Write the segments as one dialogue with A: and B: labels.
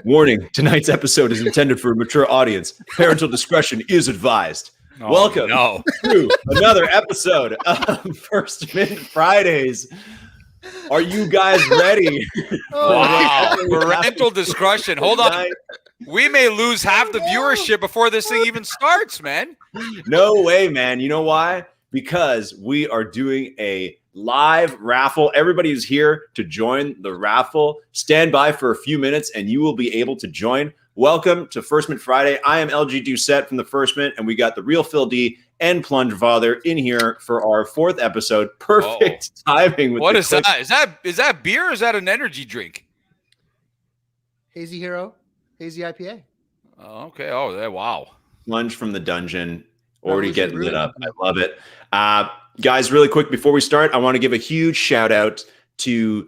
A: Warning, tonight's episode is intended for a mature audience. Parental discretion is advised. Welcome to another episode of First Minute Fridays. Are you guys ready?
B: Wow. Parental discretion. Hold on. We may lose half the viewership before this thing even starts, man.
A: No way, man. You know why? Because we are doing a live raffle. Everybody is here to join the raffle. Stand by for a few minutes and you will be able to join. Welcome to First Minute Friday. I am LG Doucette from the First Minute, and we got TheReelPhilD and PlungeFather in here for our fourth episode. Perfect timing. With
B: what is that? Is that beer or is that an energy drink?
C: Hazy Hero, Hazy IPA.
B: Oh, okay. Oh, wow.
A: Plunge from the dungeon. Already getting lit up. I love it. Guys, really quick, before we start, I want to give a huge shout out to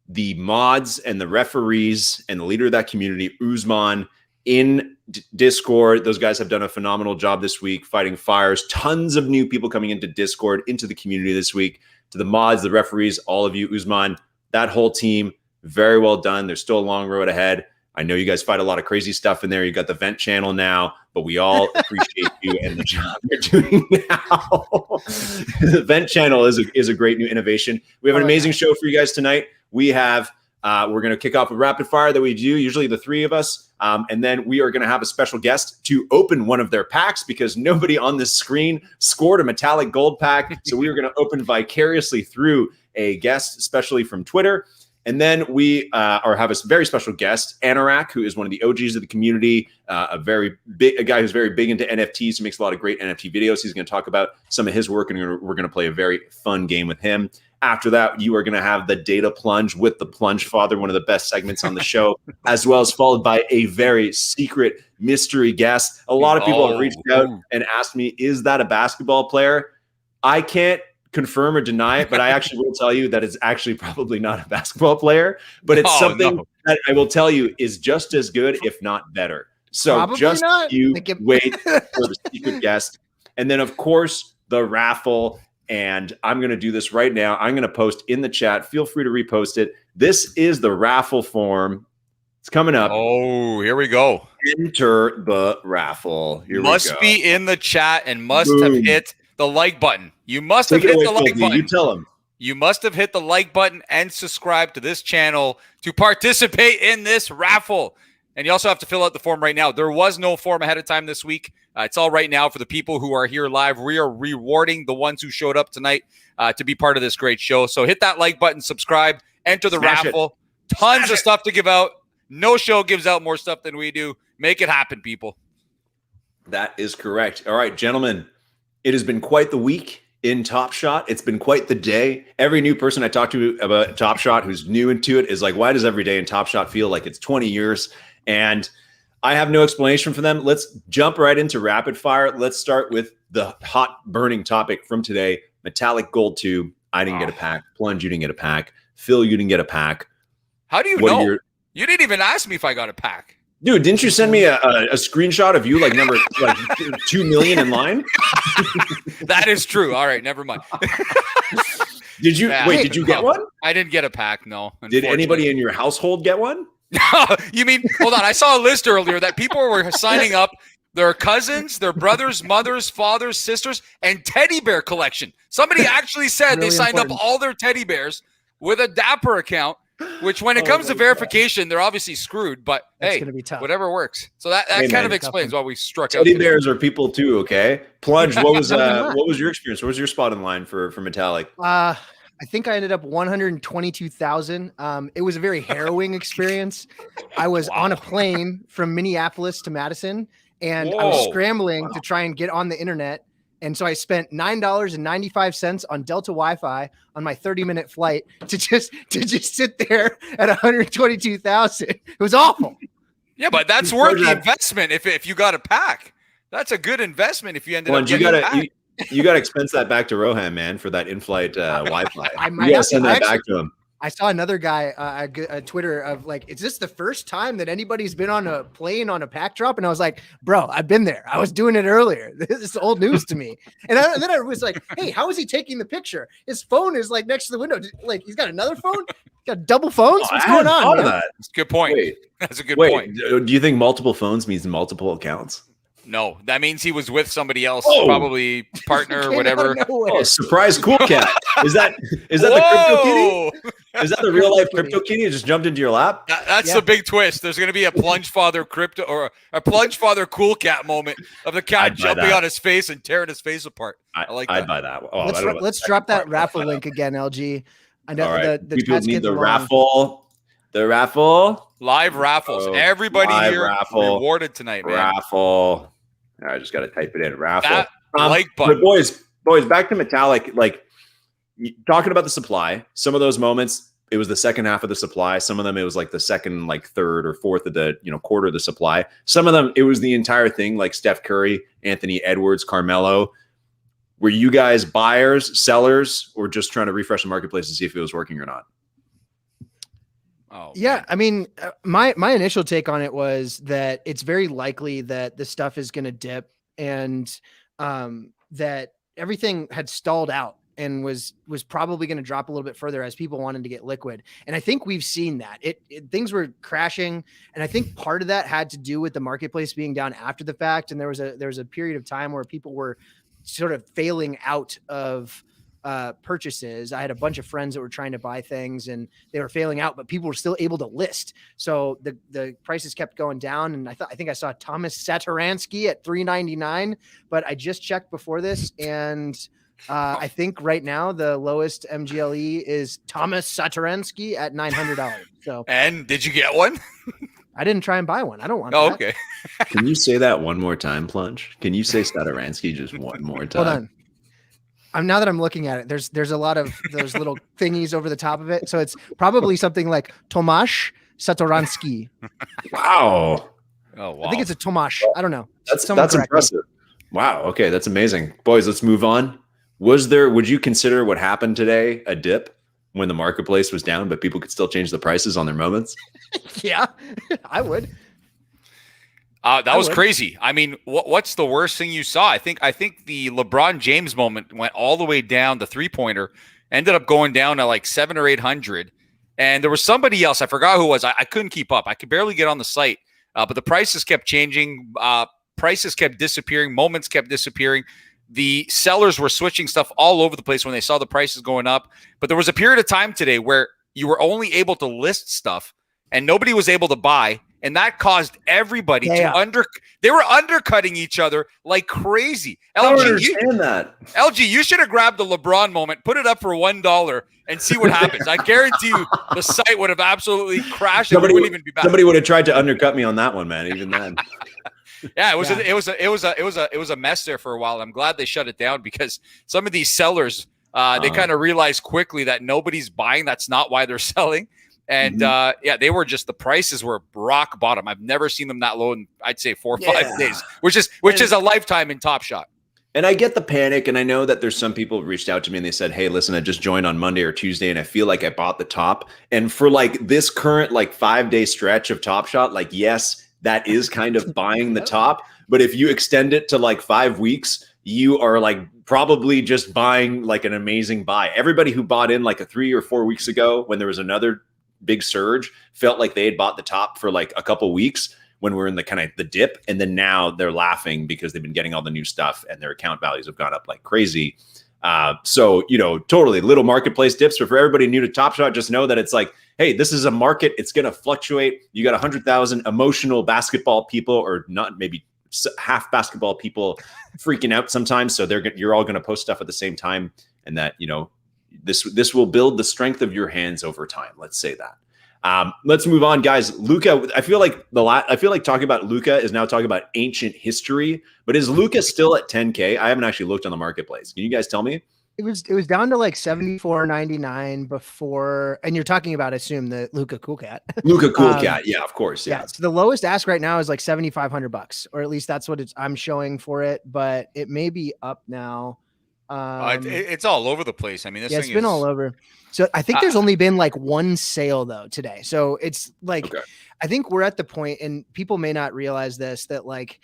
A: the mods and the referees and the leader of that community, Usman, in Discord. Those guys have done a phenomenal job this week fighting fires. Tons of new people coming into Discord, into the community this week. To the mods, the referees, all of you, Usman, that whole team, very well done. There's still a long road ahead. I know you guys fight a lot of crazy stuff in there. You got the vent channel now, but we all appreciate you and the job you're doing now. The vent channel is a great new innovation. We have an amazing show for you guys tonight. We have, we're going to kick off with rapid fire that we do, usually the three of us. And then we are going to have a special guest to open one of their packs because nobody on this screen scored a metallic gold pack. So we are going to open vicariously through a guest, especially from Twitter. And then we have a very special guest, Anorak, who is one of the OGs of the community, a guy who's very big into NFTs, who makes a lot of great NFT videos. He's going to talk about some of his work, and we're going to play a very fun game with him. After that, you are going to have the data plunge with the PlungeFather, one of the best segments on the show, as well as followed by a very secret mystery guest. A lot of people have reached out and asked me, is that a basketball player? I can't confirm or deny it, but I actually will tell you that it's actually probably not a basketball player, but it's something that I will tell you is just as good, if not better. So probably just you wait for the secret guest. And then, of course, the raffle. And I'm going to do this right now. I'm going to post in the chat. Feel free to repost it. This is the raffle form. It's coming up.
B: Oh, here we go.
A: Enter the raffle. Here we go.
B: Must be in the chat and must have hit the like button. You must have hit the like button.
A: You tell them.
B: You must have hit the like button and subscribe to this channel to participate in this raffle. And you also have to fill out the form right now. There was no form ahead of time this week. It's all right now for the people who are here live. We are rewarding the ones who showed up tonight to be part of this great show. So hit that like button, subscribe, enter the raffle. Tons of stuff to give out. No show gives out more stuff than we do. Make it happen, people.
A: That is correct. All right, gentlemen, it has been quite the week in Top Shot. It's been quite the day. Every new person I talk to about Top Shot who's new into it is like, why does every day in Top Shot feel like it's 20 years? And I have no explanation for them. Let's jump right into rapid fire. Let's start with the hot burning topic from today. Metallic gold tube. I didn't get a pack. Plunge, you didn't get a pack. Phil, you didn't get a pack.
B: How do you know? You didn't even ask me if I got a pack.
A: Dude, didn't you send me a screenshot of you like number 2 million in line?
B: That is true. All right, never mind.
A: Did you Did you get one?
B: I didn't get a pack. No.
A: Did anybody in your household get one?
B: You mean, hold on. I saw a list earlier that people were signing up their cousins, their brothers, mothers, fathers, sisters, and teddy bear collection. Somebody actually said really they signed up all their teddy bears with a Dapper account, which when it comes to verification, they're obviously screwed, but
C: that's
B: hey,
C: gonna be tough.
B: Whatever works. So that kind of explains why we struck out.
A: Teddy bears are people too, okay? Plunge, what was your experience? What was your spot in line for Metallic?
C: I think I ended up 122,000. It was a very harrowing experience. I was on a plane from Minneapolis to Madison, and I was scrambling to try and get on the internet. And so I spent $9.95 on Delta Wi-Fi on my 30-minute flight to just sit there at 122,000. It was awful.
B: Yeah, but that's worth the investment if you got a pack. That's a good investment if you ended up getting a pack.
A: You got to expense that back to Rohan, man, for that in-flight Wi-Fi.
C: I might have
A: to send that back to him.
C: I saw another guy, a Twitter of like, is this the first time that anybody's been on a plane on a pack drop? And I was like, bro, I've been there. I was doing it earlier. This is old news to me. And then I was like, hey, how is he taking the picture? His phone is like next to the window. Like he's got another phone. He's got double phones. What's going on?
A: That.
B: That's a good point. That's a good point.
A: Do you think multiple phones means multiple accounts?
B: No, that means he was with somebody else, probably partner or whatever.
A: Oh, surprise, cool cat! Is that the Crypto Kitty? Is that the real life Crypto Kitty? It just jumped into your lap.
B: That's the big twist. There's going to be a PlungeFather crypto or a PlungeFather cool cat moment of the cat jumping on his face and tearing his face apart. I like that.
A: I'd buy that. Oh,
C: let's drop that raffle link again, LG. I know the
A: people need the raffle. The raffle.
B: Live raffles. Everybody here rewarded tonight, man.
A: Raffle. I just got to type it in. Raffle.
B: That like button.
A: But boys, back to Metallic. Like talking about the supply. Some of those moments, it was the second half of the supply. Some of them, it was like the second, like third or fourth of the quarter of the supply. Some of them, it was the entire thing. Like Steph Curry, Anthony Edwards, Carmelo. Were you guys buyers, sellers, or just trying to refresh the marketplace to see if it was working or not?
C: Oh, yeah. Man. I mean, my initial take on it was that it's very likely that the stuff is going to dip and that everything had stalled out and was probably going to drop a little bit further as people wanted to get liquid. And I think we've seen that things were crashing. And I think part of that had to do with the marketplace being down after the fact. And there was a period of time where people were sort of failing out of purchases. I had a bunch of friends that were trying to buy things and they were failing out, but people were still able to list. So the prices kept going down. And I think I saw Thomas Satoransky at $399, but I just checked before this. And I think right now the lowest MGLE is Thomas Satoransky at $900. So,
B: and did you get one?
C: I didn't try and buy one. I don't want
B: that. Okay.
A: Can you say that one more time, Plunge? Can you say Satoransky just one more time?
C: Hold on. Now that I'm looking at it, there's a lot of those little thingies over the top of it. So it's probably something like Tomasz Satoransky.
A: Wow.
B: Oh, wow.
C: I think it's a Tomasz. I don't know.
A: That's impressive. Wow. Okay. That's amazing. Boys, let's move on. Would you consider what happened today a dip when the marketplace was down, but people could still change the prices on their moments?
C: Yeah, I would.
B: That was crazy. I mean, what's the worst thing you saw? I think the LeBron James moment went all the way down. The 3-pointer ended up going down to like 700 or 800. And there was somebody else. I forgot who it was. I couldn't keep up. I could barely get on the site. But the prices kept changing. Prices kept disappearing. Moments kept disappearing. The sellers were switching stuff all over the place when they saw the prices going up. But there was a period of time today where you were only able to list stuff and nobody was able to buy. And that caused everybody they were undercutting each other like crazy.
A: I don't understand that.
B: LG, you should have grabbed the LeBron moment, put it up for $1 and see what happens. I guarantee you the site would have absolutely crashed. Somebody wouldn't even be back.
A: Somebody would have tried to undercut me on that one, man. Even then.
B: Yeah, it was a mess there for a while. I'm glad they shut it down because some of these sellers, they kind of realized quickly that nobody's buying. That's not why they're selling. And they were just, the prices were rock bottom. I've never seen them that low in, I'd say 4 or 5 days, which is a lifetime in Top Shot.
A: And I get the panic. And I know that there's some people who reached out to me and they said, hey, listen, I just joined on Monday or Tuesday and I feel like I bought the top. And for like this current like 5-day stretch of Top Shot, like, yes, that is kind of buying the top. But if you extend it to like 5 weeks, you are like probably just buying like an amazing buy. Everybody who bought in like 3 or 4 weeks ago when there was another big surge felt like they had bought the top for like a couple weeks when we're in the kind of the dip. And then now they're laughing because they've been getting all the new stuff and their account values have gone up like crazy. So, totally little marketplace dips. But for everybody new to Top Shot, just know that it's like, hey, this is a market. It's going to fluctuate. You got 100,000 emotional basketball people, or not, maybe half basketball people freaking out sometimes. So you're all going to post stuff at the same time. And that, this will build the strength of your hands over time. Let's say that. Let's move on, guys. Luka, I feel like talking about Luka is now talking about ancient history, but is Luka still at 10K? I haven't actually looked on the marketplace. Can you guys tell me?
C: It was down to like $74.99 before, and you're talking about, I assume, the Luka Cool Cat.
A: Luka Cool Cat, yeah, of course, yeah.
C: So the lowest ask right now is like $7,500, or at least that's what I'm showing for it. But it may be up now.
B: It's all over the place. I mean,
C: it's been all over. So I think there's only been like one sale though today. So it's like, I think we're at the point, and people may not realize this, that like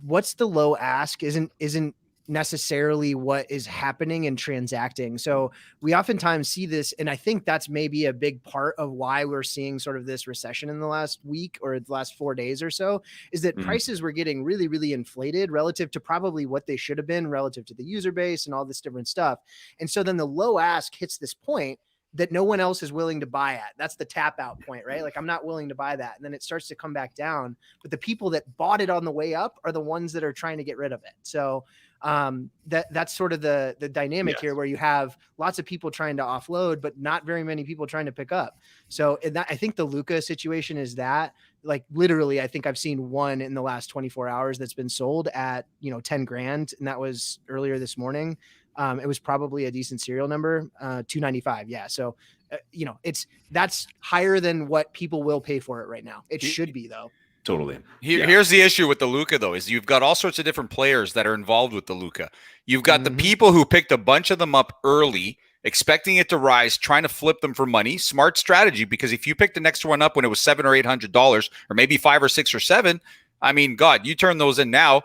C: what's the low ask isn't necessarily what is happening and transacting. So we oftentimes see this, and I think that's maybe a big part of why we're seeing sort of this recession in the last week or the last 4 days or so, is that prices were getting really, really inflated relative to probably what they should have been relative to the user base and all this different stuff. And so then the low ask hits this point that no one else is willing to buy at. That's the tap out point, right? Like, I'm not willing to buy that. And then it starts to come back down, but the people that bought it on the way up are the ones that are trying to get rid of it. So that's sort of the dynamic here, where you have lots of people trying to offload, but not very many people trying to pick up. So I think the Luka situation is that, like, literally, I think I've seen one in the last 24 hours that's been sold at, 10 grand. And that was earlier this morning. It was probably a decent serial number, 295. Yeah. So, that's higher than what people will pay for it right now. It should be, though.
A: Totally.
B: Here's the issue with the Luka, though, is you've got all sorts of different players that are involved with the Luka. You've got the people who picked a bunch of them up early, expecting it to rise, trying to flip them for money. Smart strategy, because if you picked the next one up when it was $700 or $800, or maybe $5 or $6 or $7, I mean, God, you turn those in now,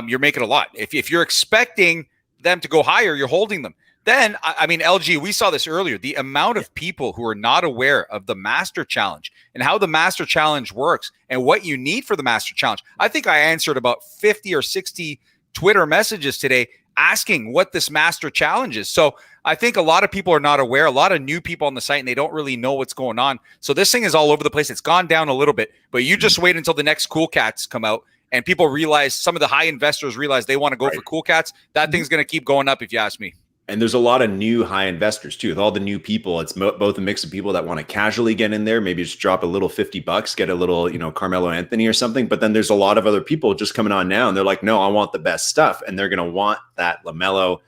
B: you're making a lot. If you're expecting them to go higher, you're holding them. Then, I mean, LG, we saw this earlier, the amount of people who are not aware of the Master Challenge and how the Master Challenge works and what you need for the Master Challenge. I think I answered about 50 or 60 Twitter messages today asking what this Master Challenge is. So I think a lot of people are not aware, a lot of new people on the site, and they don't really know what's going on. So this thing is all over the place. It's gone down a little bit, but you just wait until the next Cool Cats come out and people realize, some of the high investors realize they want to go for Cool Cats. That thing's going to keep going up, if you ask me.
A: And there's a lot of new high investors too. With all the new people, it's both a mix of people that want to casually get in there, maybe just drop a little $50, get a little, Carmelo Anthony or something. But then there's a lot of other people just coming on now, and they're like, no, I want the best stuff. And they're going to want that LaMelo.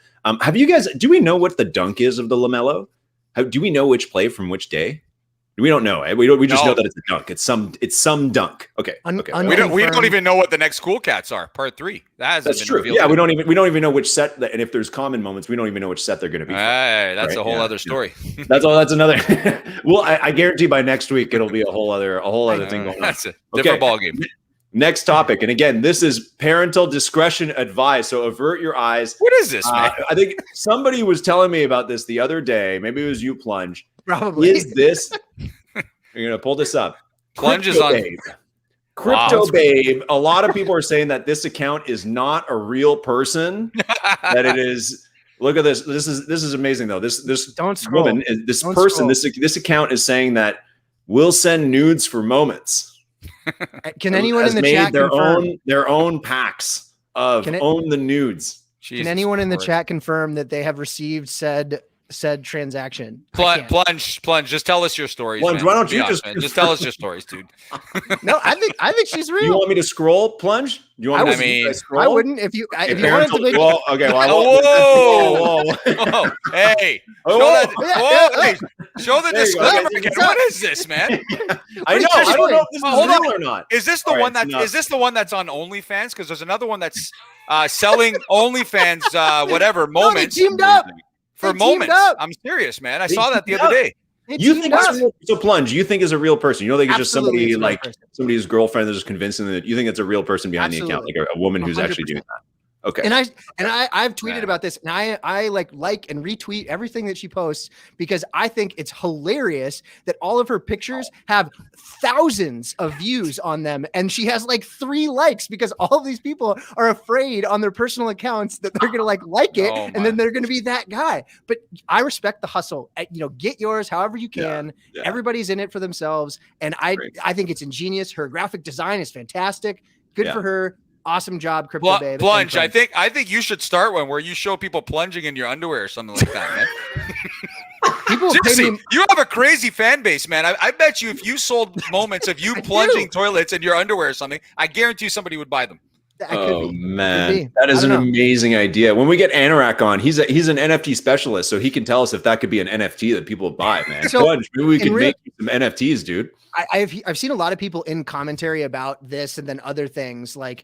A: Do we know what the dunk is of the LaMelo? Do we know which play from which day? We don't know. We just know that it's a dunk. It's some dunk. Okay.
B: We don't even know what the next Cool Cats are. Part 3. That's
A: true. Yeah, we don't even know which set. And if there's common moments, we don't even know which set they're going to be.
B: That's a whole other story.
A: That's another. Well, I guarantee by next week it'll be a whole other thing going on.
B: That's a different ballgame.
A: Next topic, and again, this is parental discretion advised. So avert your eyes.
B: What is this, man?
A: I think somebody was telling me about this the other day. Maybe it was you, Plunge.
C: Probably.
A: Is this? You're gonna pull this up.
B: Plunge is on
A: CryptoBabe. A lot of people are saying that this account is not a real person. That it is. Look at this. This is amazing though. This woman, this account is saying that we'll send nudes for moments.
C: Can anyone in the chat confirm
A: their own packs of own the nudes?
C: Can anyone in the chat confirm that they have received said transaction?
B: Plunge, just tell us your stories.
A: Plunge,
B: man.
A: why don't you
B: just tell us your stories, dude?
C: No, I think she's real.
A: You want me to scroll, Plunge? You want me to scroll?
C: I wouldn't if you wanted to make
A: Well, okay.
B: Whoa. Hey. Show the disclaimer again. What is this, man?
A: I don't know if this is real or not.
B: Is this the one that's on OnlyFans? Because there's another one that's selling OnlyFans moments.
C: They teamed up.
B: For moments. I'm serious, man. I saw that the other day.
A: You think so, Plunge? You think is a real person? You don't think it's just somebody like somebody's girlfriend that's just convincing them that you think it's a real person behind the account, like a woman who's 100%. Actually doing that? Okay.
C: And I've tweeted about this, and I like and retweet everything that she posts, because I think it's hilarious that all of her pictures have thousands of views on them, and she has like 3 likes because all of these people are afraid on their personal accounts that they're gonna like it, and then they're gonna be that guy. But I respect the hustle. Get yours however you can. Yeah. Everybody's in it for themselves, and I think it's ingenious. Her graphic design is fantastic. Good for her. Awesome job, CryptoBabe.
B: Plunge. I think you should start one where you show people plunging in your underwear or something like that, man. Seriously, you have a crazy fan base, man. I bet you if you sold moments of you plunging toilets in your underwear or something, I guarantee somebody would buy them.
A: Oh man, that is an amazing idea. When we get Anorak on, he's an NFT specialist, so he can tell us if that could be an NFT that people would buy, man. So maybe we could make some NFTs, dude.
C: I've seen a lot of people in commentary about this and then other things, like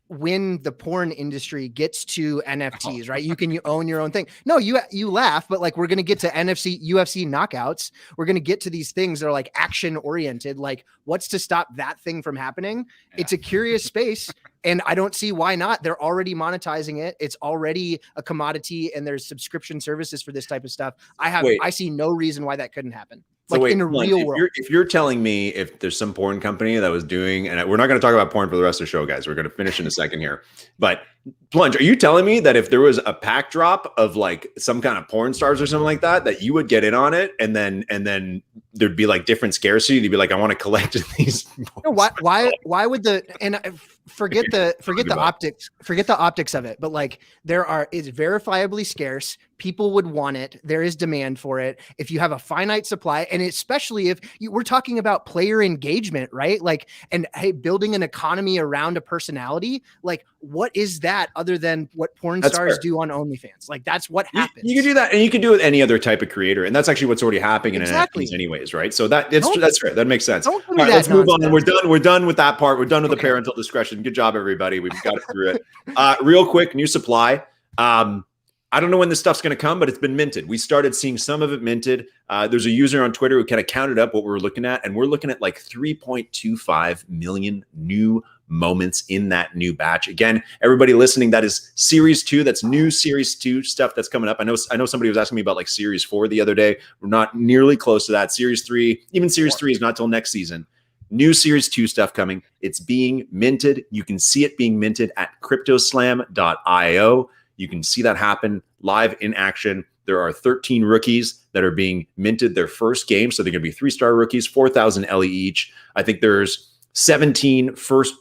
C: when the porn industry gets to NFTs, right? You own your own thing. No, you laugh, but like we're gonna get to UFC knockouts. We're gonna get to these things that are like action oriented. Like, what's to stop that thing from happening? Yeah. It's a curious space. And I don't see why not. They're already monetizing it. It's already a commodity, and there's subscription services for this type of stuff. I see no reason why that couldn't happen.
A: So in the real world. If you're telling me if there's some porn company that was doing, and we're not going to talk about porn for the rest of the show, guys. We're going to finish in a second here. But Plunge, are you telling me that if there was a pack drop of like some kind of porn stars or something like that, that you would get in on it, and then there'd be like different scarcity? You'd be like, I want to collect these.
C: No, why would forget the optics of it, but like it's verifiably scarce. People would want it. There is demand for it. If you have a finite supply, and especially if we're talking about player engagement, right? Like, and hey, building an economy around a personality, like what is that other than what porn stars do on OnlyFans? Like that's what happens.
A: You can do that, and you can do it with any other type of creator, and that's actually what's already happening in NFTs anyways, right? So that's fair. That makes sense. All right, let's move on. We're done with that part. We're done with the parental discretion. Good job, everybody. We've got it through it. Real quick, new supply. I don't know when this stuff's going to come, but it's been minted. We started seeing some of it minted. There's a user on Twitter who kind of counted up what we're looking at, and we're looking at like 3.25 million new moments in that new batch. Again, everybody listening, that is Series 2. That's new Series 2 stuff that's coming up. I know somebody was asking me about like Series 4 the other day. We're not nearly close to that. Series 3, even Series 3 is not till next season. New Series 2 stuff coming. It's being minted. You can see it being minted at cryptoslam.io. You can see that happen live in action. There are 13 rookies that are being minted their first game. So they're going to be 3-star rookies, 4,000 LE each. I think there's 17 first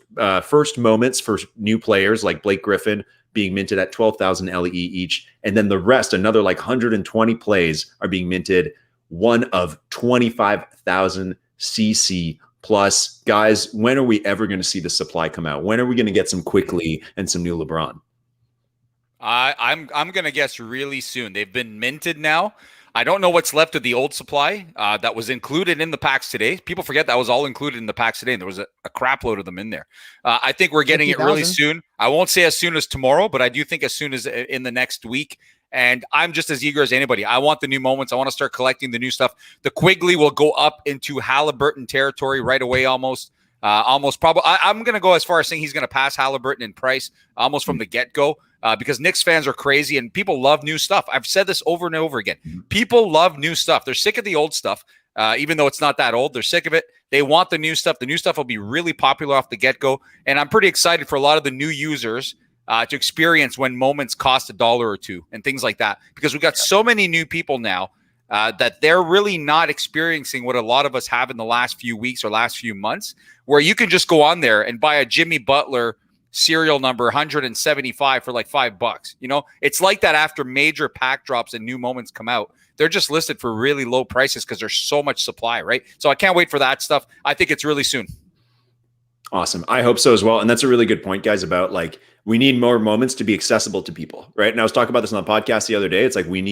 A: moments for new players like Blake Griffin being minted at 12,000 LE each. And then the rest, another like 120 plays are being minted, one of 25,000 CC plus. Guys, when are we ever going to see the supply come out? When are we going to get some quickly and some new LeBron?
B: I'm going to guess really soon. They've been minted now. I don't know what's left of the old supply that was included in the packs today. People forget that was all included in the packs today, and there was a crap load of them in there. I think we're getting 50, it really soon. I won't say as soon as tomorrow, but I do think as soon as in the next week. And I'm just as eager as anybody. I want the new moments. I want to start collecting the new stuff. The Quigley will go up into Halliburton territory right away almost. Probably. I'm going to go as far as saying he's going to pass Halliburton in price almost from the get-go. Because Knicks fans are crazy and people love new stuff. I've said this over and over again. People love new stuff. They're sick of the old stuff, even though it's not that old. They're sick of it. They want the new stuff. The new stuff will be really popular off the get-go. And I'm pretty excited for a lot of the new users to experience when moments cost $1 or $2 and things like that. Because we've got so many new people now that they're really not experiencing what a lot of us have in the last few weeks or last few months, where you can just go on there and buy a Jimmy Butler serial number 175 for like $5. You know, it's like that after major pack drops and new moments come out. They're just listed for really low prices because there's so much supply, right? So I can't wait for that stuff. I think it's really soon.
A: Awesome. I hope so as well. And that's a really good point, guys, about like we need more moments to be accessible to people, right? And I was talking about this on the podcast the other day. It's like you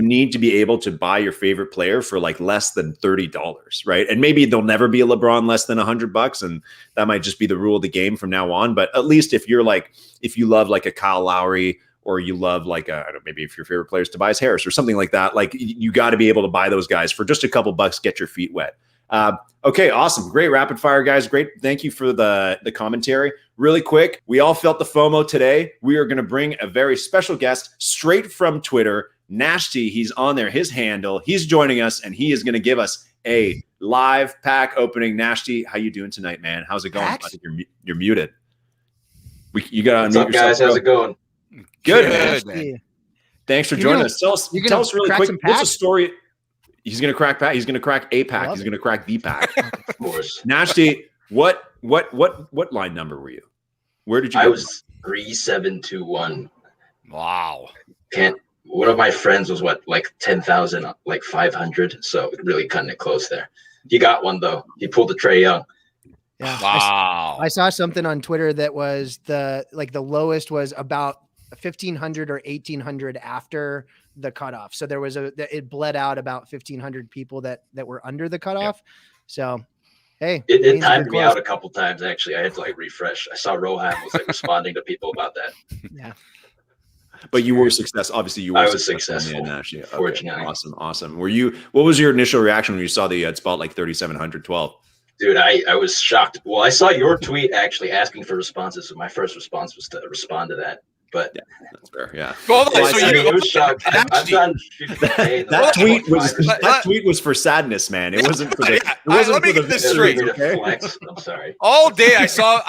A: need to be able to buy your favorite player for like less than $30, right? And maybe there'll never be a LeBron less than $100, and that might just be the rule of the game from now on. But at least if you love like a Kyle Lowry, or you love like I don't know, maybe if your favorite player is Tobias Harris or something like that, like you got to be able to buy those guys for just a couple bucks, get your feet wet. Okay, awesome. Great rapid fire, guys. Great. Thank you for the commentary. Really quick, we all felt the FOMO today. We are going to bring a very special guest straight from Twitter, Nashty. He's on there, his handle. He's joining us, and he is going to give us a live pack opening. Nashty, how you doing tonight, man? How's it going? I think you're muted. You got to unmute yourself.
D: What's up, guys? How's it going?
A: Good, man. Thanks for joining us. Tell us really quick. What's the story? He's going to crack pack. He's going to crack a pack. He's going to crack the pack.
D: Of course.
A: Nashty, what line number were you? Where did you go?
D: I was 3721.
B: Wow.
D: One of my friends was like 10,000, like 500. So really cutting it close there. He got one though. He pulled the Trae Young.
C: Yeah.
B: Wow.
C: I saw something on Twitter that was the lowest was about 1,500 or 1,800 after the cutoff. So there was it bled out about 1,500 people that were under the cutoff. So, hey,
D: it timed me out a couple times. Actually, I had to like refresh. I saw Rohan was like responding to people about that.
C: Yeah.
A: But you were successful. Obviously, you were.
D: I was successful.
A: Okay.
D: Fortunately.
A: Awesome. What was your initial reaction when you saw the spot like 3,712?
D: Dude, I was shocked. Well, I saw your tweet actually asking for responses, so my first response was to respond to that. But
A: yeah, that's fair. Yeah.
B: Well, so
D: it was shocked. I've done 50K.
A: That tweet was for sadness, man. It wasn't for the. It wasn't
B: let me get this straight.
D: I'm sorry.
B: All day I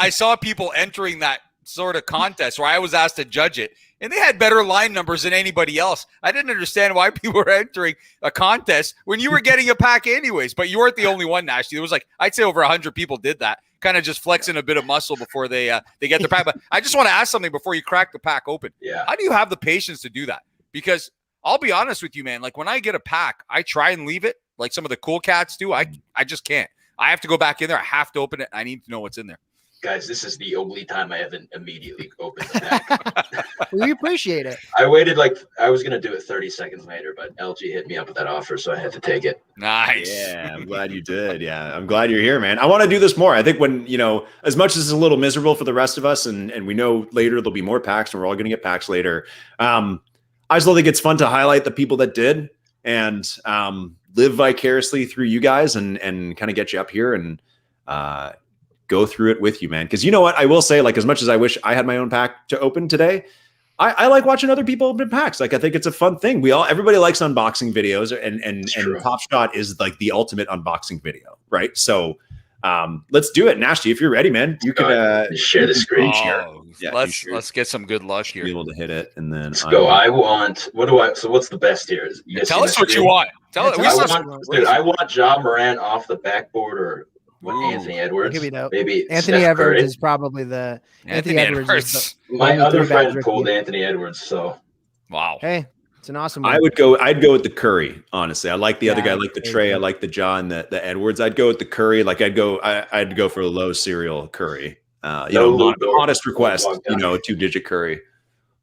B: saw people entering that sort of contest where I was asked to judge it, and they had better line numbers than anybody else. I didn't understand why people were entering a contest when you were getting a pack anyways. But you weren't the only one, Nash. There was like I'd say over 100 people did that, kind of just flexing a bit of muscle before they get their pack. But I just want to ask something before you crack the pack open.
D: Yeah.
B: How do you have the patience to do that? Because I'll be honest with you, man. Like when I get a pack, I try and leave it like some of the cool cats do. I just can't. I have to go back in there. I have to open it. I need to know what's in there.
D: Guys, this is the only time I haven't immediately opened the pack.
C: We appreciate it.
D: I waited I was going to do it 30 seconds later, but LG hit me up with that offer, so I had to take it.
B: Nice.
A: Yeah, I'm glad you did. Yeah, I'm glad you're here, man. I want to do this more. I think when, as much as it's a little miserable for the rest of us, and we know later there'll be more packs, and we're all going to get packs later. I just think it's fun to highlight the people that did and live vicariously through you guys and kind of get you up here and go through it with you, man. Because you know what? I will say, like, as much as I wish I had my own pack to open today, I like watching other people open packs. Like, I think it's a fun thing. Everybody likes unboxing videos, and Top Shot is like the ultimate unboxing video, right? So let's do it. Nasty, if you're ready, man, you can
D: share the screen.
B: Let's get some good luck here.
A: Be able to hit it, and then
D: let's go. So what's the best here?
B: Tell us what you want.
D: I want Ja Morant off the backboard or Anthony Edwards.
C: Maybe Anthony Edwards is probably the Anthony Edwards.
D: My other friend pulled Anthony Edwards, so
B: wow.
C: Hey, it's an awesome one.
A: I'd go with the Curry, honestly. I like the other guy, I like the Trey, I like the Ja and the Edwards. I'd go with the Curry. Like I'd go for a low serial Curry. Modest request, a 2-digit Curry.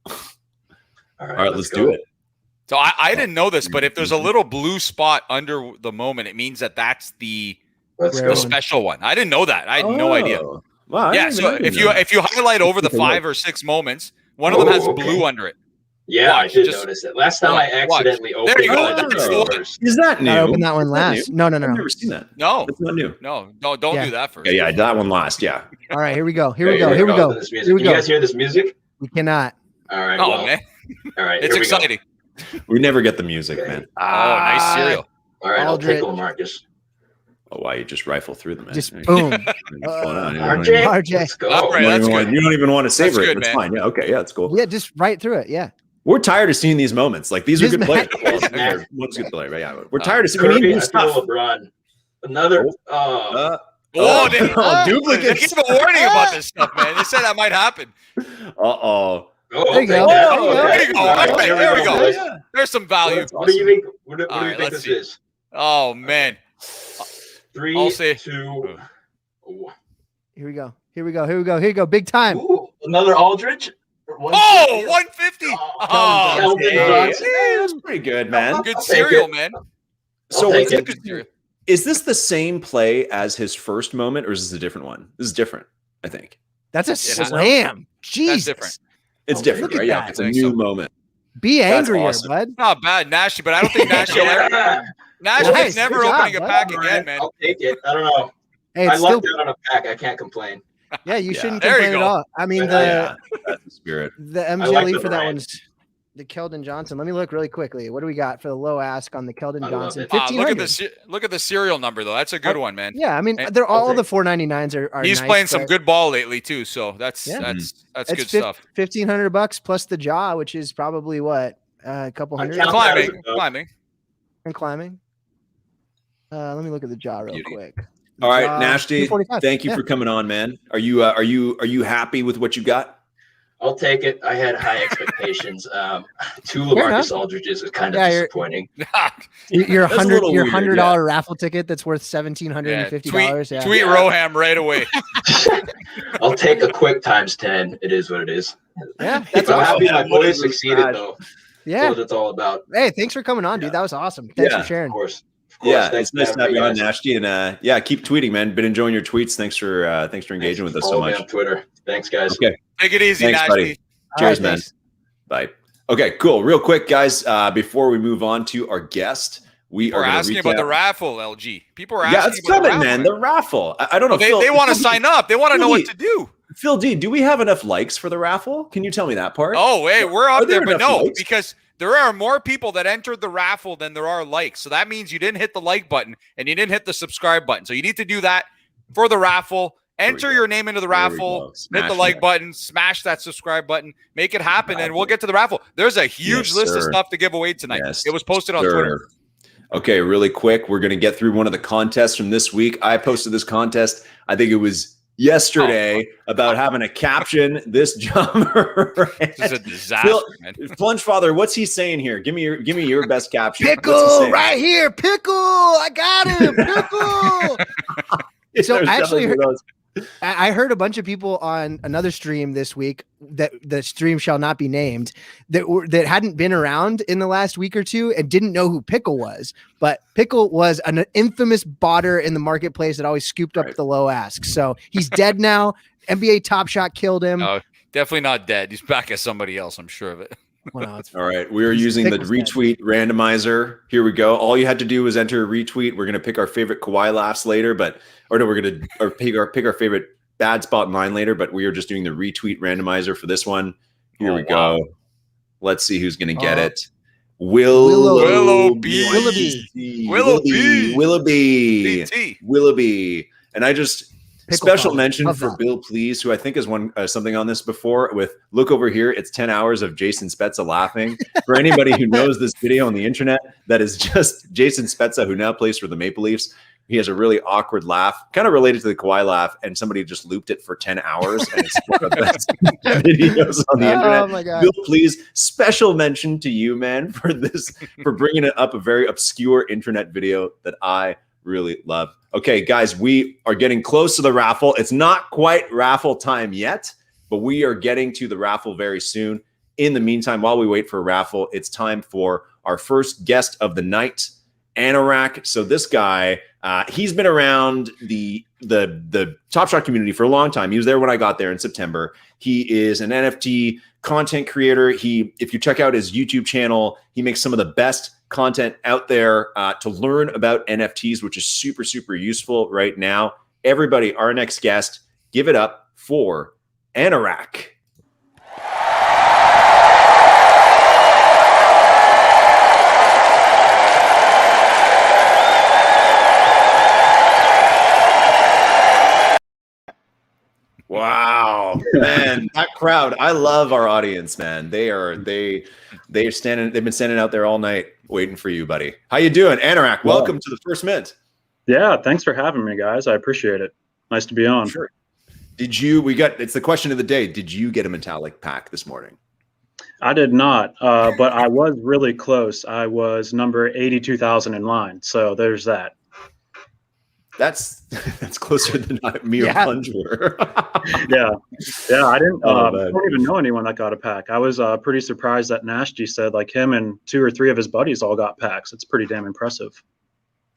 A: All right, let's do it.
B: So I didn't know this, but if there's a little blue spot under the moment, it means that's the special one. I didn't know that. I had no idea.
A: Wow,
B: yeah. So if you highlight over the 5 or 6 moments, one of them has blue under it.
D: Yeah, I did notice it. Last time I accidentally opened
B: there you go.
A: Is that new?
C: I opened that one last. No.
A: I've never seen that.
B: No.
A: It's not new.
B: No, don't do that first.
A: Yeah, that one last. Yeah.
C: All right, here we go. Here we go.
D: Can you guys hear this music?
C: We cannot.
D: All right.
B: Man.
D: All right.
B: It's exciting.
A: We never get the music, man.
B: Oh, nice cereal.
D: All right, I'll take one, Marcus.
A: Oh, why you just rifle through them, man?
C: Just boom.
D: RJ, let's go.
B: All right,
A: you don't even want to savor it.
B: That's
A: it's fine. Yeah, okay, yeah, it's cool.
C: Yeah, just right through it. Yeah.
A: We're tired of seeing these moments. Like these are good players. One's good player, right? Yeah, we're tired of seeing. We need new stuff.
D: LeBron. Another.
B: Duplicate. They gave a warning about this stuff, man. They said that might happen.
C: There you go.
B: There we go.
A: Yeah.
B: There's some value.
D: What do you think? What do you think this is?
B: Oh man.
D: 3, 2.
C: Here we go. Big time.
D: Ooh, another Aldridge.
B: 150.
A: That's pretty good, man.
B: Good cereal, man.
A: So is this the same play as his first moment, or is this a different one? This is different, I think.
C: That's a slam. Jesus.
B: That's different.
A: It's different, right? Yeah, it's a new moment.
C: Be angrier, bud.
B: Not bad, Nashy, but I don't think Nashy is never opening a pack again, man.
D: I'll take it. I don't know.
C: Hey,
D: I lucked out on a pack. I can't complain.
C: Yeah, you shouldn't complain at all. I mean,
A: that's the spirit.
C: The MGLE for that one's the Keldon Johnson. Let me look really quickly. What do we got for the low ask on the Keldon Johnson?
B: Look at the serial number though. That's a good one, man.
C: Yeah, I mean, they're all the 499s are.
B: He's
C: nice,
B: playing some good ball lately too, so that's good stuff.
C: $1,500 plus the jaw, which is probably what a couple hundred.
B: Climbing.
C: Let me look at the jaw real quick.
A: All right, Nasty, thank you for coming on, man. Are you happy with what you got?
D: I'll take it. I had high expectations. Two LaMarcus Aldridges is kind of disappointing.
C: Your $100 raffle ticket that's worth $1,750.
B: Tweet Roham right away.
D: I'll take a quick ×10. It is what it is.
C: Yeah,
D: that's I'm happy my boys succeeded though.
C: Yeah,
D: that's what it's all about.
C: Hey, thanks for coming on, dude. That was awesome. Thanks for sharing.
D: Of course.
A: Yeah, it's nice to have you on, Nashty, and keep tweeting, man. Been enjoying your tweets. Thanks for engaging with us so much
D: on Twitter. Thanks, guys.
A: Okay,
B: take it easy,
A: thanks,
B: Nashty.
A: buddy. Cheers, man. Bye. Okay, cool. Real quick, guys, before we move on to our guest, we are
B: asking about the raffle. LG, people are asking.
A: Yeah, it's coming, man. The raffle. I don't know.
B: They want to sign up. They want to know what to do.
A: Phil D, do we have enough likes for the raffle? Can you tell me that part?
B: Oh, hey, we're up there, but no, because there are more people that entered the raffle than there are likes. So that means you didn't hit the like button and you didn't hit the subscribe button. So you need to do that for the raffle. Enter your name into the raffle, hit the like button, smash that subscribe button, make it happen, and we'll get to the raffle. There's a huge list of stuff to give away tonight. It was posted on Twitter.
A: Okay, really quick. We're going to get through one of the contests from this week. I posted this contest. I think it was yesterday about having a caption this jumper.
B: This is a disaster, man.
A: PlungeFather, what's he saying here? Give me your best caption.
C: Pickle right here. Pickle. I got him. Pickle. So actually, I heard a bunch of people on another stream this week that the stream shall not be named that hadn't been around in the last week or two and didn't know who Pickle was. But Pickle was an infamous botter in the marketplace that always scooped up the low ask. So he's dead now. NBA Top Shot killed him.
B: No, definitely not dead. He's back as somebody else. I'm sure of it.
C: Well, no,
A: all right. We are using the retweet randomizer. Here we go. All you had to do was enter a retweet. We're going to pick our favorite Kawhi laughs later, we're going to pick our favorite bad spot line later, but we are just doing the retweet randomizer for this one. Here we go. Let's see who's going to get it. Willoughby. And I just special mention for Bill Please, who I think has won something on this before with look over here. It's 10 hours of Jason Spezza laughing. For anybody who knows this video on the internet, that is just Jason Spezza, who now plays for the Maple Leafs. He has a really awkward laugh, kind of related to the Kawhi laugh, and somebody just looped it for 10 hours, and it's one of the best videos on the internet.
C: Oh my God.
A: Bill, please, special mention to you, man, for bringing it up, a very obscure internet video that I really love. Okay, guys, we are getting close to the raffle. It's not quite raffle time yet, but we are getting to the raffle very soon. In the meantime, while we wait for a raffle, it's time for our first guest of the night, Anorak. So this guy, he's been around the Top Shot community for a long time. He was there when I got there in September. He is an NFT content creator. If you check out his YouTube channel, he makes some of the best content out there to learn about NFTs, which is super, super useful right now. Everybody, our next guest, give it up for Anorak. Wow, man, that crowd. I love our audience, man. They've been standing out there all night waiting for you, buddy. How you doing? Anorak, welcome to the First Mint.
E: Yeah, thanks for having me, guys. I appreciate it. Nice to be on.
A: Sure. It's the question of the day. Did you get a metallic pack this morning?
E: I did not, but I was really close. I was number 82,000 in line. So there's that.
A: That's closer than me or Plunge were.
E: yeah. I didn't. I don't even know anyone that got a pack. I was pretty surprised that Nashty said like him and 2 or 3 of his buddies all got packs. It's pretty damn impressive.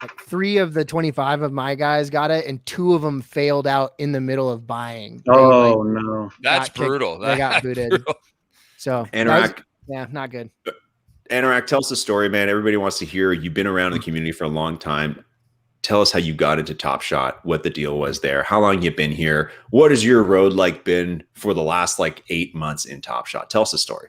C: Like 3 of the 25 of my guys got it, and 2 of them failed out in the middle of buying.
E: No,
B: that's brutal.
C: They got booted. Brutal. So
A: Anorak,
C: not good.
A: Anorak, tell us the story, man. Everybody wants to hear. You've been around the community for a long time. Tell us how you got into Top Shot, what the deal was there, how long you've been here. What has your road been for the last 8 months in Top Shot? Tell us the story.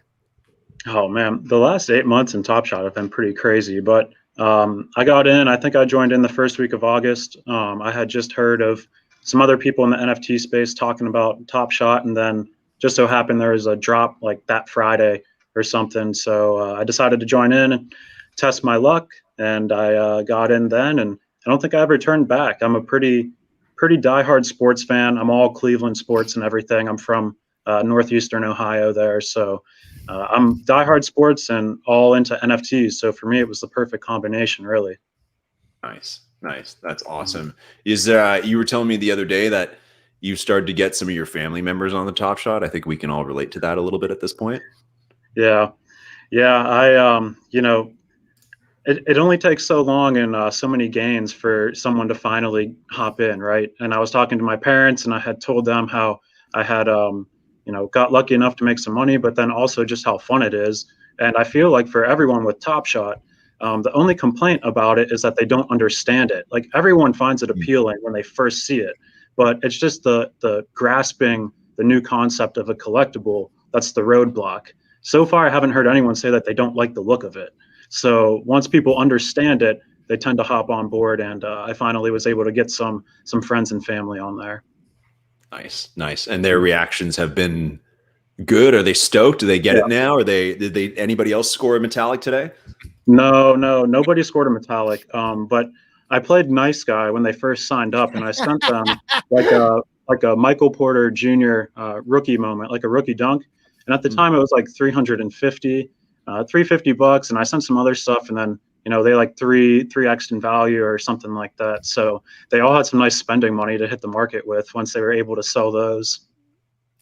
E: Oh man, the last 8 months in Top Shot have been pretty crazy, but I got in, I think I joined in the first week of August. I had just heard of some other people in the NFT space talking about Top Shot, and then just so happened there was a drop that Friday or something. So I decided to join in and test my luck, and I got in then, and I don't think I ever turned back. I'm a pretty diehard sports fan. I'm all Cleveland sports and everything. I'm from northeastern Ohio there. So I'm diehard sports and all into NFTs. So for me, it was the perfect combination, really.
A: Nice. That's awesome. Is you were telling me the other day that you started to get some of your family members on the Top Shot. I think we can all relate to that a little bit at this point.
E: Yeah. I it only takes so long and so many gains for someone to finally hop in, right? And I was talking to my parents, and I had told them how I had got lucky enough to make some money, but then also just how fun it is. And I feel like for everyone with Top Shot, the only complaint about it is that they don't understand it. Like, everyone finds it appealing when they first see it, but it's just the grasping the new concept of a collectible that's the roadblock. So far, I haven't heard anyone say that they don't like the look of it. So once people understand it, they tend to hop on board, and I finally was able to get some friends and family on there.
A: Nice. And their reactions have been good. Are they stoked? Do they get it now? Did anybody else score a metallic today?
E: No, nobody scored a metallic. But I played nice guy when they first signed up, and I sent them like a Michael Porter Jr. Rookie moment, like a rookie dunk. And at the time, it was like $350 $350, and I sent some other stuff, and then they like 3x in value or something like that. So they all had some nice spending money to hit the market with once they were able to sell those.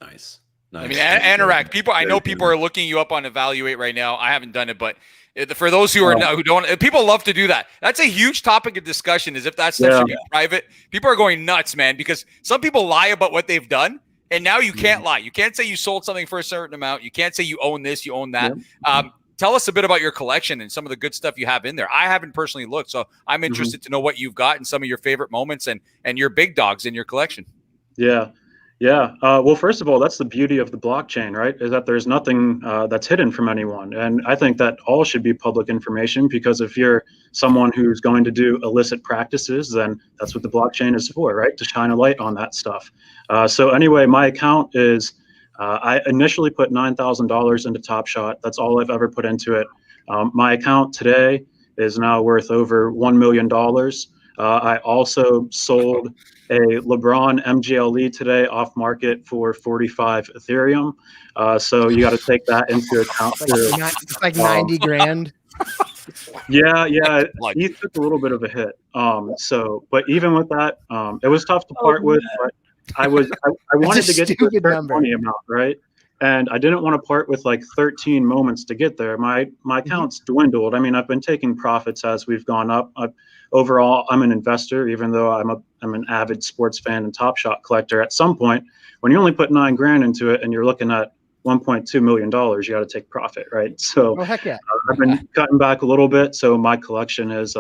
A: Nice.
B: I mean, Anorak, people, I know people are looking you up on Evaluate right now. I haven't done it, but for those who don't, people love to do that. That's a huge topic of discussion, is if that stuff should be private. People are going nuts, man, because some people lie about what they've done. And now you can't lie. You can't say you sold something for a certain amount. You can't say you own this, you own that. Tell us a bit about your collection and some of the good stuff you have in there. I haven't personally looked, so I'm interested to know what you've got and some of your favorite moments and your big dogs in your collection.
E: Yeah. Well, first of all, that's the beauty of the blockchain, right? Is that there's nothing that's hidden from anyone. And I think that all should be public information, because if you're someone who's going to do illicit practices, then that's what the blockchain is for, right? To shine a light on that stuff. So anyway, my account is, I initially put $9,000 into Top Shot. That's all I've ever put into it. My account today is now worth over $1 million. I also sold a LeBron MGLE today off market for 45 Ethereum. So you got to take that into account.
C: It's like 90 grand.
E: Yeah. He took a little bit of a hit. But even with that, it was tough to part with. But I wanted to get to a certain money amount, right? And I didn't want to part with like 13 moments to get there. My account's dwindled. I mean, I've been taking profits as we've gone up. Overall, I'm an investor, even though I'm an avid sports fan and Top Shot collector. At some point, when you only put $9 grand into it and you're looking at $1.2 million, you got to take profit, right? So
C: heck yeah.
E: I've been cutting back a little bit. So my collection is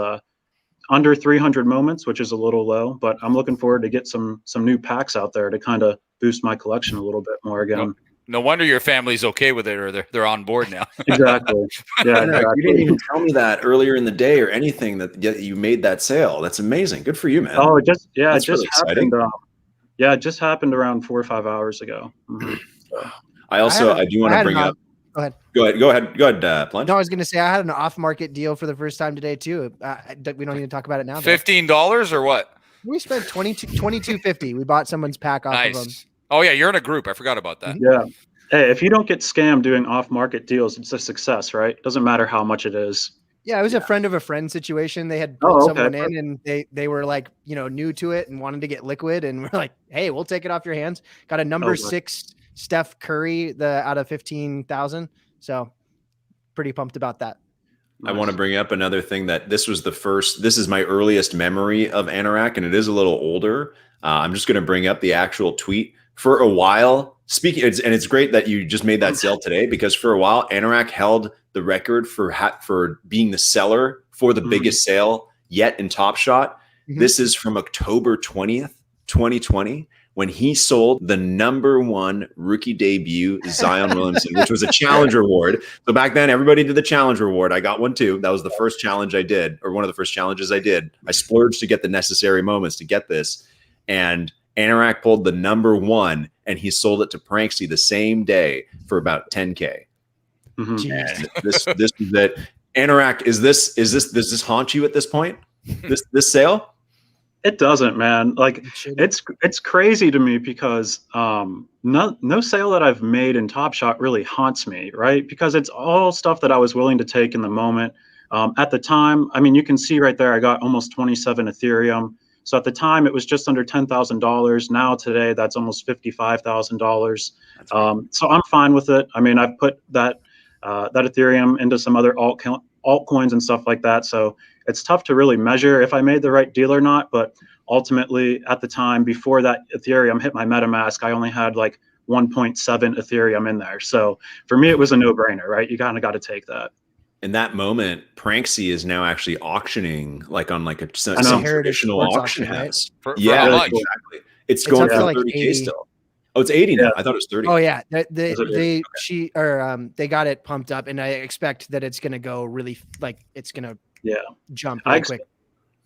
E: under 300 moments, which is a little low, but I'm looking forward to get some new packs out there to kind of boost my collection a little bit more again.
B: No wonder your family's okay with it, or they're on board now.
E: Exactly. Yeah, exactly.
A: You didn't even tell me that earlier in the day or anything that you made that sale. That's amazing. Good for you, man.
E: Oh, it just
A: really
E: happened. It just happened around 4 or 5 hours ago.
A: I do want to bring up. Go ahead, Plunge.
C: No, I was going to say I had an off-market deal for the first time today too. We don't need to talk about it now.
B: $15 or what?
C: We spent $22.50. We bought someone's pack off of them.
B: Oh yeah, you're in a group. I forgot about that.
E: Yeah. Hey, if you don't get scammed doing off-market deals, it's a success, right? Doesn't matter how much it is.
C: Yeah, it was a friend of a friend situation. They had pulled someone in, and they were like, new to it and wanted to get liquid, and we're like, hey, we'll take it off your hands. Got a number 6 Steph Curry out of 15,000. So pretty pumped about that.
A: I want to bring up another thing that this is my earliest memory of Anorak, and it is a little older. I'm just going to bring up the actual tweet. For a while, and it's great that you just made that sale today, because for a while, Anorak held the record for being the seller for the biggest sale yet in Top Shot. This is from October 20th, 2020, when he sold the #1 rookie debut, Zion Williamson, which was a challenge reward. So back then, everybody did the challenge reward. I got one too. That was the first challenge I did, or one of the first challenges I did. I splurged to get the necessary moments to get this. And Anorak pulled the #1, and he sold it to Pranksy the same day for about 10K. And this is it. Anorak, does this haunt you at this point? This sale?
E: It doesn't, man. Like it's crazy to me because no sale that I've made in Top Shot really haunts me, right? Because it's all stuff that I was willing to take in the moment. At the time, I mean, you can see right there, I got almost 27 Ethereum. So at the time, it was just under $10,000. Now today, that's almost $55,000. So I'm fine with it. I mean, I've put that Ethereum into some other altcoins and stuff like that. So it's tough to really measure if I made the right deal or not. But ultimately, at the time, before that Ethereum hit my MetaMask, I only had like 1.7 Ethereum in there. So for me, it was a no-brainer, right? You kind of got to take that.
A: In that moment, Pranksy is now actually auctioning like on like some traditional auction house.
B: Right?
A: Yeah,
B: really
A: exactly. It's going for like 30K 80. Still. Oh, it's 80 now. I thought it was 30.
C: Oh yeah, they got it pumped up, and I expect that it's going to go really it's going to jump really quick.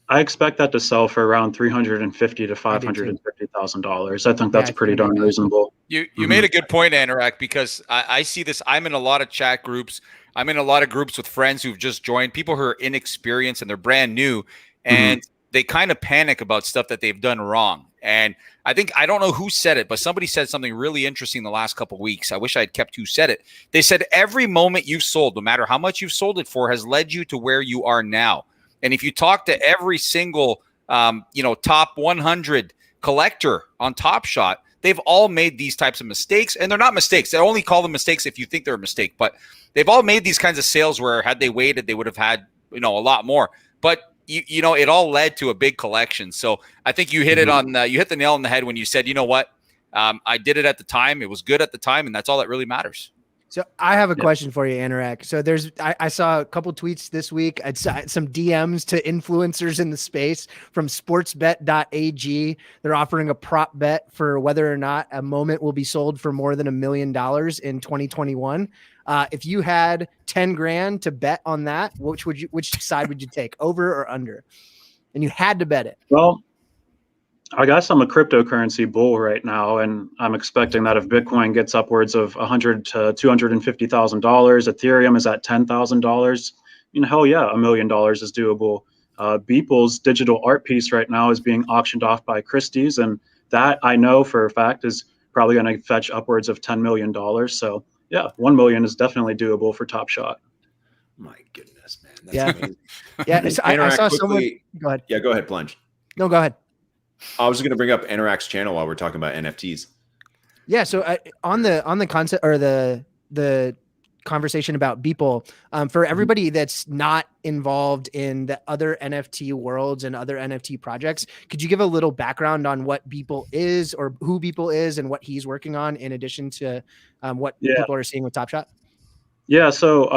E: I expect that to sell for around $350,000 to $550,000. I think that's pretty darn reasonable.
B: You made a good point, Anorak, because I see this. I'm in a lot of chat groups. I'm in a lot of groups with friends who've just joined, people who are inexperienced and they're brand new, and they kind of panic about stuff that they've done wrong. And I don't know who said it, but somebody said something really interesting the last couple of weeks. I wish I had kept who said it. They said every moment you've sold, no matter how much you've sold it for, has led you to where you are now. And if you talk to every single, top 100 collector on Top Shot, they've all made these types of mistakes, and they're not mistakes. They only call them mistakes if you think they're a mistake, but they've all made these kinds of sales where had they waited, they would have had, a lot more. But it all led to a big collection. So I think you hit it on, you hit the nail on the head when you said, you know what, I did it at the time. It was good at the time, and that's all that really matters.
C: So I have a question for you, Anorak. So I saw a couple tweets this week. I saw some DMs to influencers in the space from sportsbet.ag. They're offering a prop bet for whether or not a moment will be sold for more than $1 million in 2021. If you had 10 grand to bet on that, which side would you take, over or under? And you had to bet it.
E: Well, I guess I'm a cryptocurrency bull right now, and I'm expecting that if Bitcoin gets upwards of $100,000 to $250,000, Ethereum is at $10,000. Hell yeah, $1 million is doable. Beeple's digital art piece right now is being auctioned off by Christie's, and that I know for a fact is probably going to fetch upwards of $10 million. So yeah, 1 million is definitely doable for Top Shot.
A: My goodness, man. That's amazing.
C: Yeah, so I saw someone. Go ahead.
A: Yeah, go ahead, Plunge.
C: No, go ahead.
A: I was going to bring up Anorak's channel while we're talking about NFTs.
C: Yeah, so on the concept or the conversation about Beeple, for everybody that's not involved in the other NFT worlds and other NFT projects, could you give a little background on what Beeple is, or who Beeple is, and what he's working on in addition to what people are seeing with Top Shot?
E: Yeah, so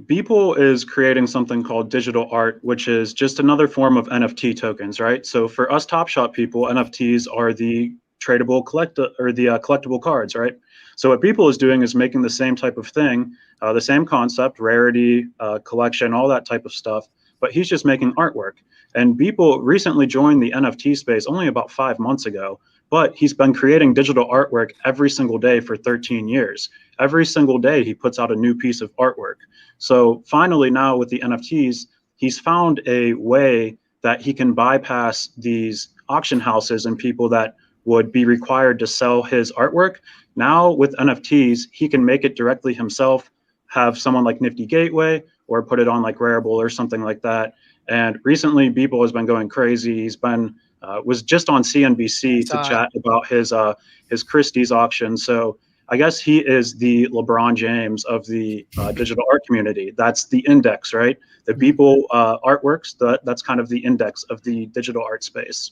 E: Beeple is creating something called digital art, which is just another form of NFT tokens, right? So for us Top Shot people, NFTs are the tradable collectible cards, right? So what Beeple is doing is making the same type of thing, the same concept, rarity, collection, all that type of stuff, but he's just making artwork. And Beeple recently joined the NFT space only about 5 months ago, but he's been creating digital artwork every single day for 13 years. Every single day he puts out a new piece of artwork. So finally now with the NFTs, he's found a way that he can bypass these auction houses and people that would be required to sell his artwork. Now with NFTs, he can make it directly himself, have someone like Nifty Gateway, or put it on like Rarible or something like that. And recently Beeple has been going crazy. He's been was just on CNBC to chat about his Christie's auction. So I guess he is the LeBron James of the digital art community. That's the index, right? The Beeple artworks, that's kind of the index of the digital art space.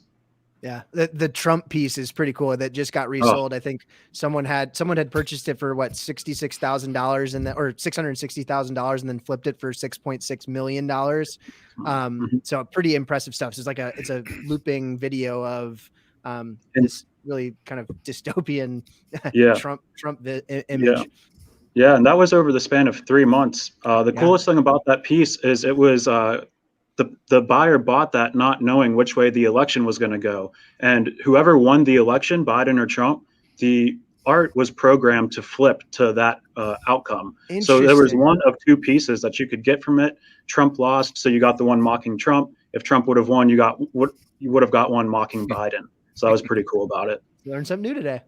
C: Yeah, the Trump piece is pretty cool. That just got resold. I think someone had purchased it for what, $66,000 and or $660,000, and then flipped it for $6.6 million. So pretty impressive stuff. So it's a looping video of this really kind of dystopian Trump image.
E: Yeah, and that was over the span of 3 months. The coolest thing about that piece is it was the buyer bought that not knowing which way the election was going to go. And whoever won the election, Biden or Trump, the art was programmed to flip to that outcome. So there was one of two pieces that you could get from it. Trump lost, so you got the one mocking Trump. if Trump would have won, you would have got one mocking Biden. So that was pretty cool about it.
C: Learned something new today.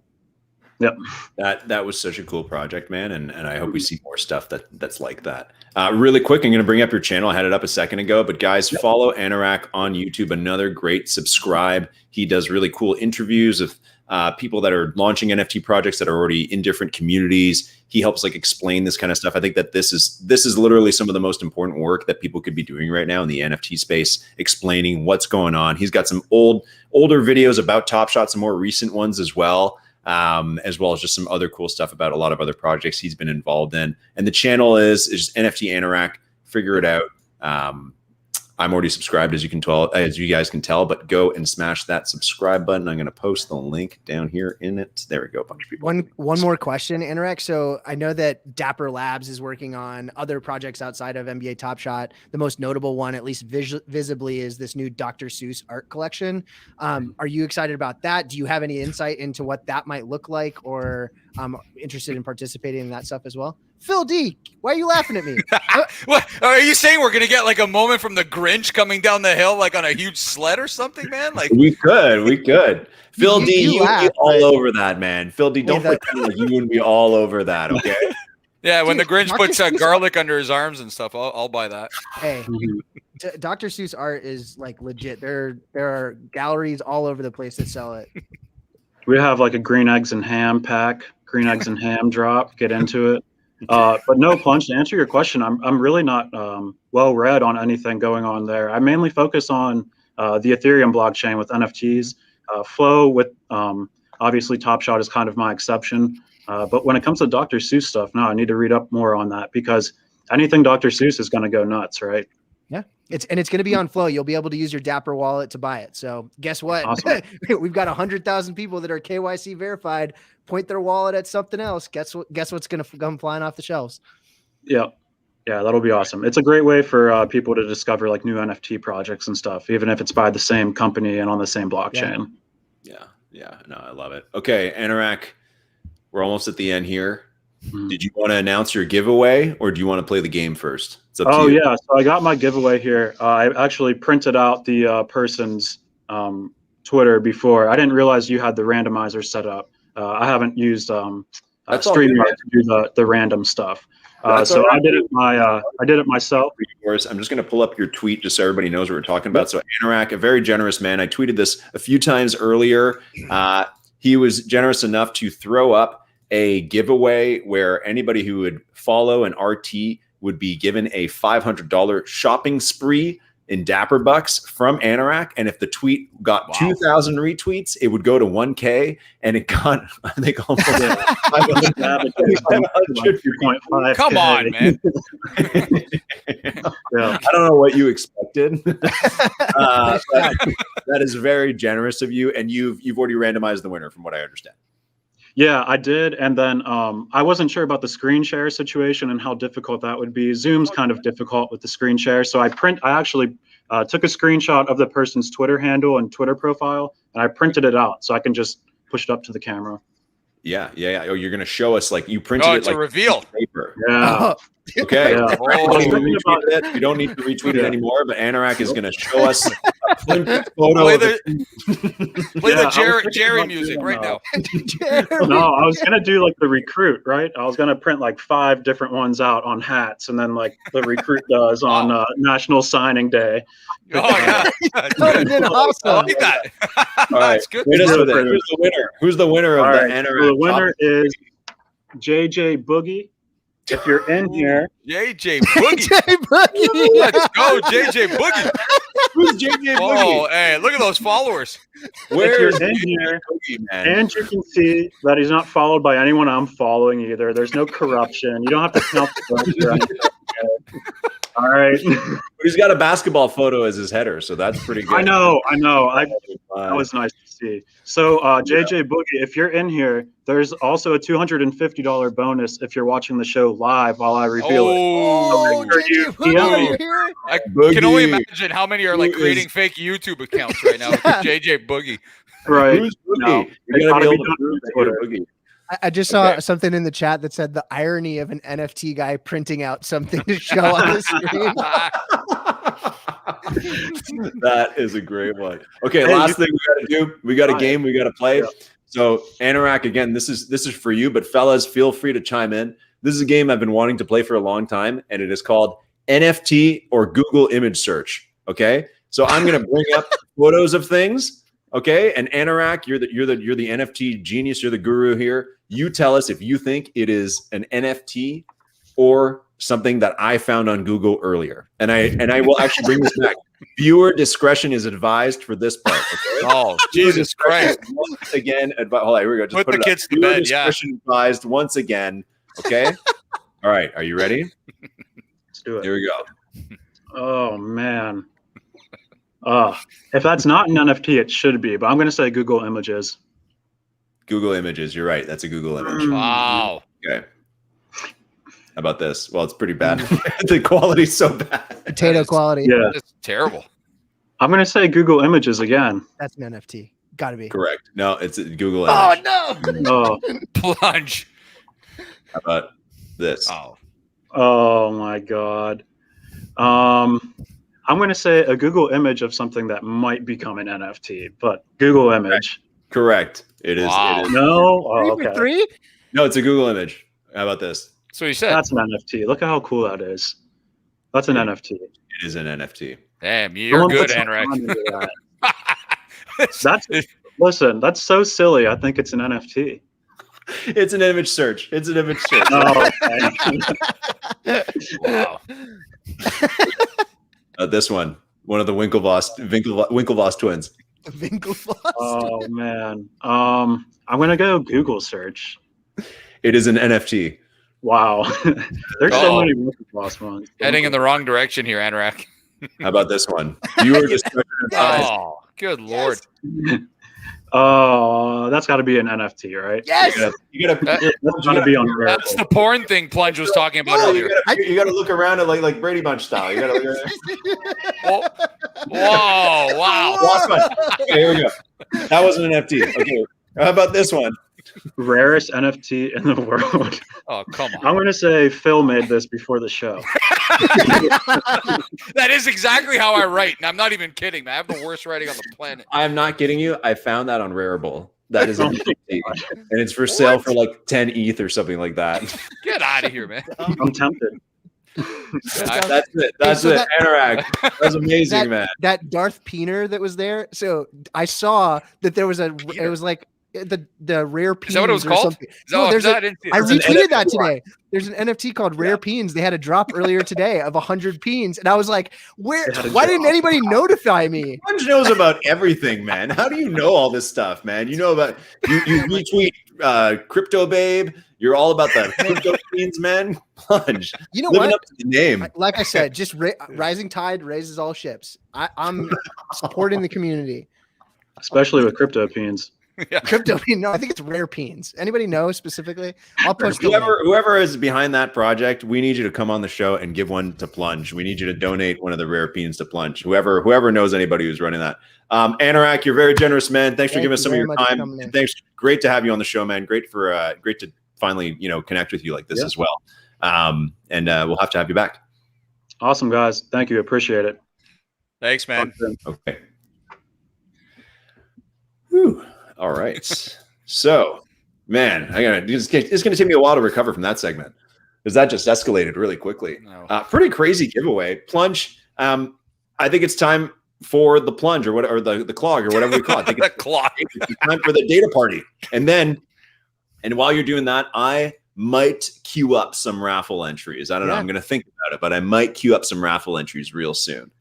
E: Yep.
A: That was such a cool project, man, and I hope we see more stuff that's like that. Really quick, I'm going to bring up your channel. I had it up a second ago, but guys, follow Anorak on YouTube. Another great subscribe. He does really cool interviews of people that are launching NFT projects that are already in different communities. He helps like explain this kind of stuff. I think that this is literally some of the most important work that people could be doing right now in the NFT space, explaining what's going on. He's got some older videos about Top Shot, some more recent ones as well as just some other cool stuff about a lot of other projects he's been involved in. And the channel is just NFT Anorak. Figure it out. I'm already subscribed, as you guys can tell, but go and smash that subscribe button. I'm going to post the link down here in it. There we go. A bunch of people.
C: One more question, Anorak. So I know that Dapper Labs is working on other projects outside of NBA Top Shot. The most notable one, at least visibly, is this new Dr. Seuss art collection. Are you excited about that? Do you have any insight into what that might look like, or interested in participating in that stuff as well? Phil D, why are you laughing at me?
B: What are you saying? We're gonna get like a moment from the Grinch coming down the hill, like on a huge sled or something, man? Like
A: we could. Phil D, you would be all over that, man. Phil D, don't pretend like you wouldn't be all over that, okay?
B: Yeah, when the Grinch puts garlic under his arms and stuff, I'll buy that.
C: Hey, Dr. Seuss art is like legit. There are galleries all over the place that sell it.
E: We have like a green eggs and ham pack, green eggs and ham drop. Get into it. But no, Plunge, to answer your question, I'm really not well read on anything going on there. I mainly focus on the Ethereum blockchain with NFTs. Flow with obviously Top Shot is kind of my exception. But when it comes to Dr. Seuss stuff, no, I need to read up more on that, because anything Dr. Seuss is going to go nuts, right?
C: Yeah, it's going to be on Flow. You'll be able to use your Dapper wallet to buy it. So guess what? Awesome. We've got 100,000 people that are KYC verified. Point their wallet at something else. Guess what's going to come flying off the shelves?
E: Yeah, that'll be awesome. It's a great way for people to discover like new NFT projects and stuff, even if it's by the same company and on the same blockchain.
A: Yeah. No, I love it. Okay, Anorak, we're almost at the end here. Did you want to announce your giveaway, or do you want to play the game first? It's up to you.
E: Yeah. So I got my giveaway here. I actually printed out the person's Twitter before. I didn't realize you had the randomizer set up. I haven't used StreamYard to do the random stuff. So I did it myself.
A: I'm just going to pull up your tweet just so everybody knows what we're talking about. So Anorak, a very generous man. I tweeted this a few times earlier. He was generous enough to throw up a giveaway where anybody who would follow an RT would be given a $500 shopping spree in Dapper Bucks from Anorak. And if the tweet got 2,000 retweets, it would go to 1K, and it got, I think, almost 500.
B: Come on, man.
A: I don't know what you expected. That is very generous of you. And you've already randomized the winner from what I understand.
E: Yeah, I did. And then I wasn't sure about the screen share situation and how difficult that would be. Zoom's kind of difficult with the screen share. So I actually took a screenshot of the person's Twitter handle and Twitter profile, and I printed it out so I can just push it up to the camera.
A: Yeah. Oh, you're going to show us like you printed it.
B: It's like a reveal.
A: Paper.
E: Yeah.
A: Okay.
E: Yeah.
A: You don't need to retweet it anymore, but Anorak is going to show us a printed photo.
B: Play the Jerry music right now.
E: No, I was going to do like the recruit, right? I was going to print like 5 different ones out on hats, and then like the recruit does on National Signing Day.
B: Oh, yeah.
C: Awesome.
B: I like that.
A: All right.
B: That's good.
A: Who's the winner? Who's the winner of the Anorak?
E: So the winner is JJ Boogie. If you're in here,
B: JJ Boogie. Let's go, JJ Boogie.
A: Who's JJ Boogie?
B: Oh, hey, look at those followers.
E: Where's in here? Boogie, man? And you can see that he's not followed by anyone I'm following either. There's no corruption. You don't have to count the All right.
A: But he's got a basketball photo as his header, so that's pretty good.
E: I know. That was nice to see. So, JJ Boogie, if you're in here, there's also a $250 bonus if you're watching the show live while I reveal it.
C: Oh, JJ Boogie.
B: I can only imagine how many are like creating fake YouTube accounts right now with JJ Boogie.
E: Right.
A: Who's Boogie? You're gonna be able to prove Boogie.
C: I just saw something in the chat that said the irony of an NFT guy printing out something to show on the screen.
A: That is a great one. Okay, last thing we got to do. We got a game we got to play. Yeah. So Anorak, again, this is for you, but fellas, feel free to chime in. This is a game I've been wanting to play for a long time, and it is called NFT or Google image search. Okay, so I'm going to bring up photos of things. Okay, and Anorak, you're the NFT genius. You're the guru here. You tell us if you think it is an NFT or something that I found on Google earlier, and I will actually bring this back. Viewer discretion is advised for this part. Okay?
B: Oh, Jesus Christ!
A: Once again, hold on, here we go. Just
B: put the kids to bed.
A: Discretion advised once again. Okay. All right. Are you ready?
E: Let's do it.
A: Here we go.
E: Oh man. If that's not an NFT, it should be. But I'm going to say Google Images.
A: Google Images. You're right. That's a Google image.
B: Wow.
A: Okay. How about this? Well, it's pretty bad. The quality's so bad.
C: Potato quality.
E: Yeah.
B: It's terrible.
E: I'm going to say Google Images again.
C: That's an NFT. Gotta be.
A: Correct. No, it's a Google image.
C: Oh,
E: no.
B: Plunge.
A: How about this?
E: Oh my God. I'm going to say a Google image of something that might become an NFT, but Google image.
A: Correct. It is.
B: Wow.
A: It is.
E: No.
C: Okay. 3?
A: No, it's a Google image. How about this?
B: So you said
E: that's an NFT. Look at how cool that is. That's an NFT.
A: It is an NFT.
B: Damn, you're good, Anorak.
E: Listen, that's so silly. I think it's an NFT.
A: It's an image search. It's an image search.
E: Oh,
B: wow.
A: This one of the Winklevoss twins.
C: Winklevoss.
E: Oh man. I'm gonna go Google search.
A: It is an NFT.
E: Wow. There's so many Winklevoss ones.
B: Heading in the wrong direction here, Anorak.
A: How about this one? Viewer discretion advised.
B: Oh, good Lord.
E: Oh, that's got to be an NFT, right?
C: Yes.
A: You gotta
E: That's got to be on Raffles.
B: That's the porn thing Plunge was talking about earlier.
A: You gotta look around at like Brady Bunch style. You gotta look at
B: Whoa, wow.
A: Last one. Okay, here we go. That wasn't an NFT. Okay. How about this one?
E: Rarest NFT in the world.
B: Oh, come on.
E: I'm going to say Phil made this before the show.
B: That is exactly how I write. And I'm not even kidding, man. I have the worst writing on the planet.
A: I am not kidding you. I found that on Rarible. That is an NFT. And it's for sale for like 10 ETH or something like that.
B: Get out of here, man.
E: I'm tempted.
A: That's it. That's it. Anorak. That's amazing, man.
C: That Darth Peener that was there. So I saw that there was it was like the rare peens.
B: Is that what it was called?
C: I retweeted that today. There's an NFT called Rare Peens. They had a drop earlier today of 100 peens, and I was like, "Why didn't anybody notify me?"
A: Plunge knows about everything, man. How do you know all this stuff, man? You know about you retweet CryptoBabe. You're all about the crypto peens, man. Plunge.
C: You know
A: living
C: what?
A: up to the name.
C: Like I said, just rising tide raises all ships. I'm supporting the community,
E: especially with crypto peens.
B: Yeah.
C: Crypto peen. No, I think it's Rare Peens. Anybody know specifically? I'll post
A: whoever is behind that project. We need you to come on the show and give one to Plunge. We need you to donate one of the Rare Peens to Plunge. Whoever knows anybody who's running that. Anorak, you're very generous, man. Thanks for giving us some of your time. And thanks. Great to have you on the show, man. Great to finally connect with you like this as well. And we'll have to have you back.
E: Awesome, guys. Thank you. Appreciate it.
B: Thanks, man.
A: Okay. Whew. All right. So, man, it's going to take me a while to recover from that segment because that just escalated really quickly. No. Pretty crazy giveaway. Plunge. I think it's time for the plunge or the clog or whatever we call it. I think
B: the clog.
A: It's time for the data party. And while you're doing that, I might queue up some raffle entries. I don't know. I'm going to think about it, but I might queue up some raffle entries real soon.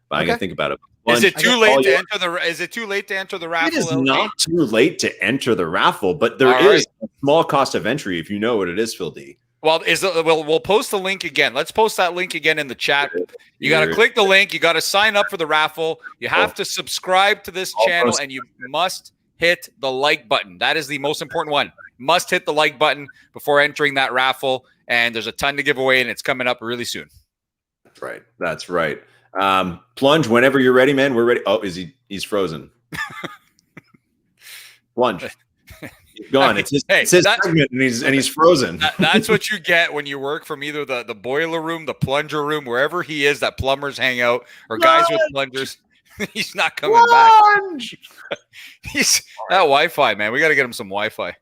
A: But I got to think about it.
B: Is it too late to enter the? Is it too late to enter the raffle?
A: It is not too late to enter the raffle, but there is a small cost of entry if you know what it is, Phil D.
B: Well, we'll post the link again. Let's post that link again in the chat. You got to click the link. You got to sign up for the raffle. You have to subscribe to this channel, and you must hit the like button. That is the most important one. Must hit the like button before entering that raffle. And there's a ton to give away, and it's coming up really soon.
A: That's right. That's right. Plunge, whenever you're ready, man. We're ready. Oh, he's frozen. Plunge. Gone. It's his segment, and he's frozen.
B: That's what you get when you work from either the boiler room, the plunger room, wherever he is that plumbers hang out, or guys with plungers. He's not coming back. He's that Wi-Fi, man. We got to get him some Wi-Fi.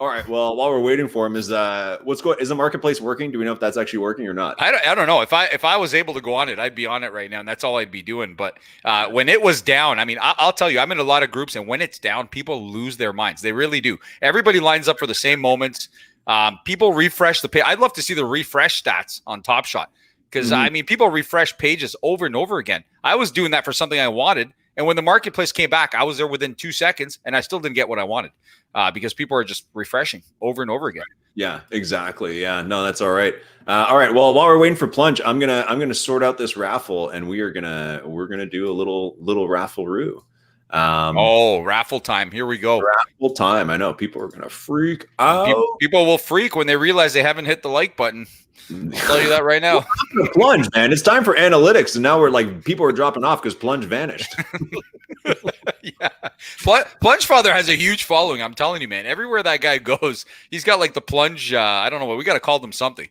A: All right. Well, while we're waiting for him, is the marketplace working? Do we know if that's actually working or not?
B: I don't know. If I was able to go on it, I'd be on it right now, and that's all I'd be doing. But when it was down, I mean, I'll tell you, I'm in a lot of groups, and when it's down, people lose their minds. They really do. Everybody lines up for the same moments. People refresh the page. I'd love to see the refresh stats on Top Shot because I mean, people refresh pages over and over again. I was doing that for something I wanted, and when the marketplace came back, I was there within 2 seconds, and I still didn't get what I wanted. Because people are just refreshing over and over again.
A: Yeah, exactly. Yeah, no, that's all right. All right. Well, while we're waiting for Plunge, I'm gonna sort out this raffle, and we're gonna do a little raffle-roo.
B: Raffle time! Here we go.
A: Raffle time. I know people are gonna freak out.
B: People will freak when they realize they haven't hit the like button. I'll tell you that right now.
A: Plunge, man. It's time for analytics, and now we're like people are dropping off because Plunge vanished.
B: Yeah, PlungeFather has a huge following. I'm telling you, man. Everywhere that guy goes, he's got like the Plunge. I don't know what we got to call them something.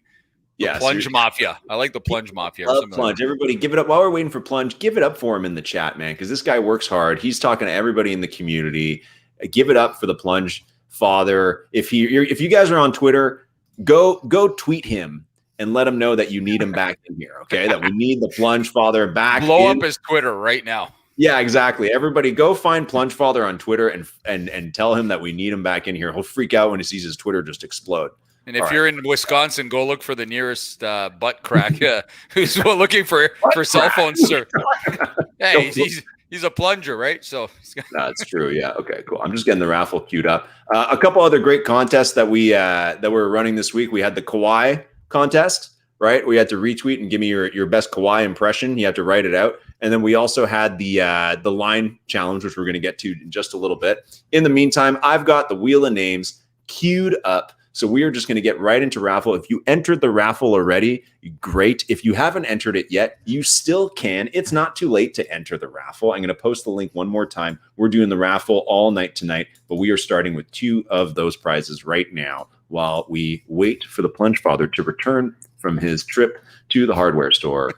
B: Yeah, Plunge Mafia. I like the Plunge Mafia.
A: Love Plunge. Everybody, give it up while we're waiting for Plunge. Give it up for him in the chat, man, because this guy works hard. He's talking to everybody in the community. Give it up for the PlungeFather. If you guys are on Twitter, go tweet him and let him know that you need him back in here. Okay, that we need the PlungeFather back.
B: Blow up his Twitter right now.
A: Yeah, exactly. Everybody go find PlungeFather on Twitter and tell him that we need him back in here. He'll freak out when he sees his Twitter just explode.
B: And if you're in Wisconsin, go look for the nearest butt crack who's looking for cell phone search. Hey, he's a plunger, right? So
A: that's true. Yeah. Okay, cool. I'm just getting the raffle queued up. A couple other great contests that we're running this week. We had the Kawhi contest, right? We had to retweet and give me your best Kawhi impression. You have to write it out. And then we also had the line challenge, which we're going to get to in just a little bit. In the meantime, I've got the wheel of names queued up. So we are just going to get right into raffle. If you entered the raffle already, great. If you haven't entered it yet, you still can. It's not too late to enter the raffle. I'm going to post the link one more time. We're doing the raffle all night tonight, but we are starting with 2 of those prizes right now while we wait for the PlungeFather to return from his trip to the hardware store.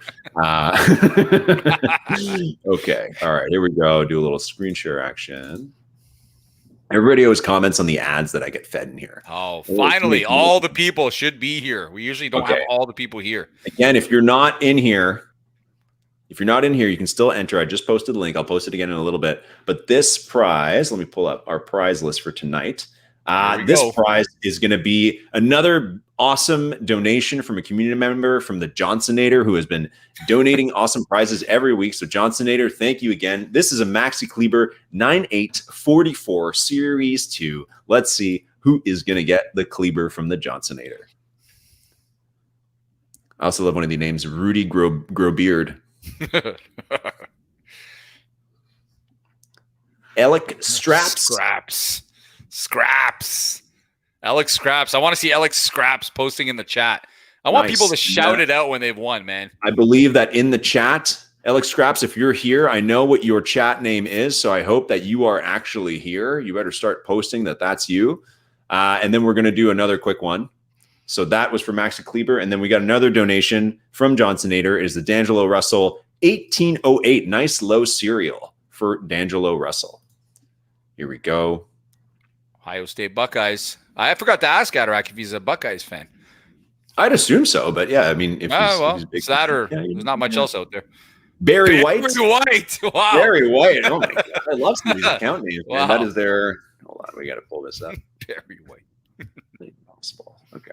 A: Okay. All right. Here we go. Do a little screen share action. Everybody always comments on the ads that I get fed in here.
B: Oh, finally, all the people should be here. We usually don't have all the people here.
A: Again, if you're not in here, you can still enter. I just posted the link. I'll post it again in a little bit. But this prize, let me pull up our prize list for tonight. This prize is going to be another awesome donation from a community member from the Johnsonator, who has been donating awesome prizes every week. So Johnsonator, thank you again. This is a Maxi Kleber 9844 Series 2. Let's see who is going to get the Kleber from the Johnsonator. I also love one of the names, Rudy Growbeard. Alec
B: Scraps. Alex Scraps. I want to see Alex Scraps posting in the chat. I want people to shout it out when they've won, man.
A: I believe that in the chat, Alex Scraps, if you're here, I know what your chat name is, so I hope that you are actually here. You better start posting that that's you. And then we're going to do another quick one. So that was for Maxi Kleber. And then we got another donation from Johnsonator. It is the D'Angelo Russell 1808. Nice low serial for D'Angelo Russell. Here we go.
B: Ohio State Buckeyes. I forgot to ask Anorak if he's a Buckeyes fan.
A: I'd assume so, but yeah, I mean, if
B: he's big, it's that or there's not much else out there.
A: Barry White.
B: Wow.
A: Barry White. Oh my God. I love some of these account names. Wow. That is their. Hold on. We got to pull this up.
B: Barry White.
A: Possible. Okay.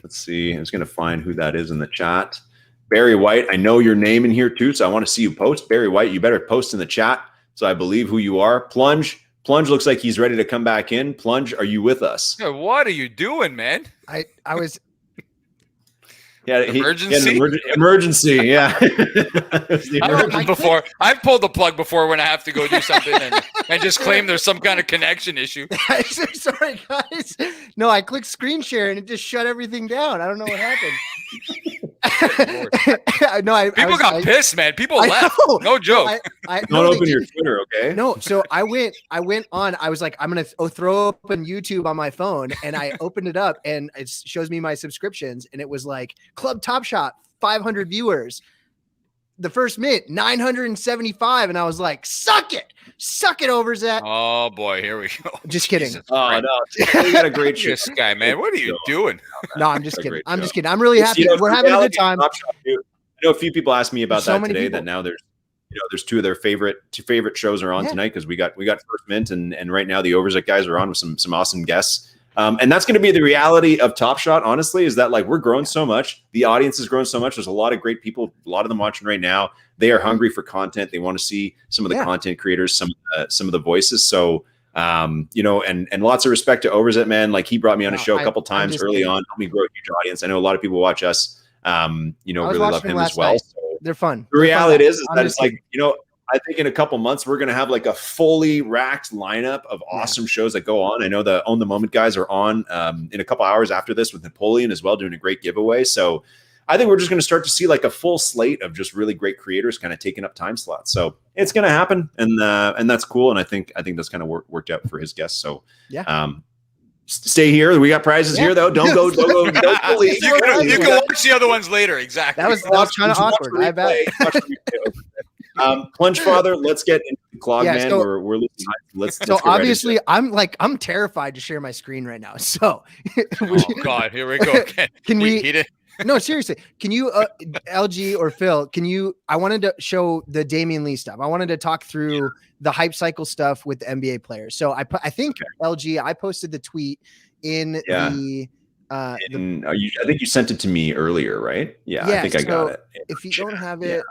A: Let's see. I'm just going to find who that is in the chat. Barry White. I know your name in here too, so I want to see you post. Barry White, you better post in the chat so I believe who you are. Plunge looks like he's ready to come back in. Plunge, are you with us?
B: Yeah, what are you doing, man?
C: I was.
A: Yeah,
B: emergency.
A: Emergency. Yeah.
B: Before I've pulled the plug before when I have to go do something and just claim there's some kind of connection issue.
C: Sorry, guys. No, I clicked screen share and it just shut everything down. I don't know what happened. No,
B: people got pissed, man. People left. No joke.
A: Don't open your Twitter, okay?
C: No, so I went on. I was like, I'm gonna throw open YouTube on my phone, and I opened it up, and it shows me my subscriptions, and it was like Club Top Shot, 500 viewers. The first mint, 975, and I was like, suck it, Overzet.
B: Oh boy, here we go.
C: Just kidding.
A: Oh no, you got a great show.
B: This guy, man, what are you doing?
C: No, I'm just kidding. I'm just kidding. I'm really happy. We're having a good time.
A: I know a few people asked me about that today. That now there's two of their favorite shows are on tonight because we got First Mint and right now the Overzet guys are on with some awesome guests. And that's going to be the reality of Top Shot, honestly, is that like we're growing so much. The audience has grown so much. There's a lot of great people, a lot of them watching right now. They are hungry for content. They want to see some of the content creators, some of the voices. So, and lots of respect to Overzet, man. Like he brought me on a show a couple times early on, helped me grow a huge audience. I know a lot of people watch us, really love him as well. So
C: they're fun.
A: The reality is that it's like, I think in a couple months, we're going to have like a fully racked lineup of awesome shows that go on. I know the Own the Moment guys are on in a couple hours after this with Napoleon as well, doing a great giveaway. So I think we're just going to start to see like a full slate of just really great creators kind of taking up time slots. So it's going to happen. And that's cool. And I think that's kind of worked out for his guests. So stay here. We got prizes here though. Don't go. Don't leave.
B: You can watch the other ones later. Exactly.
C: That was kind of awkward. I bet.
A: PlungeFather, let's get into the clog, man. We're losing time. Let's
C: obviously I'm terrified to share my screen right now. So
B: God, here we go.
C: Can we no, seriously. Can you LG or Phil, I wanted to show the Damian Lee stuff. I wanted to talk through the hype cycle stuff with the NBA players. So I think LG, I posted the tweet in I
A: think you sent it to me earlier, right? Yeah, I think I got it.
C: If you don't have it,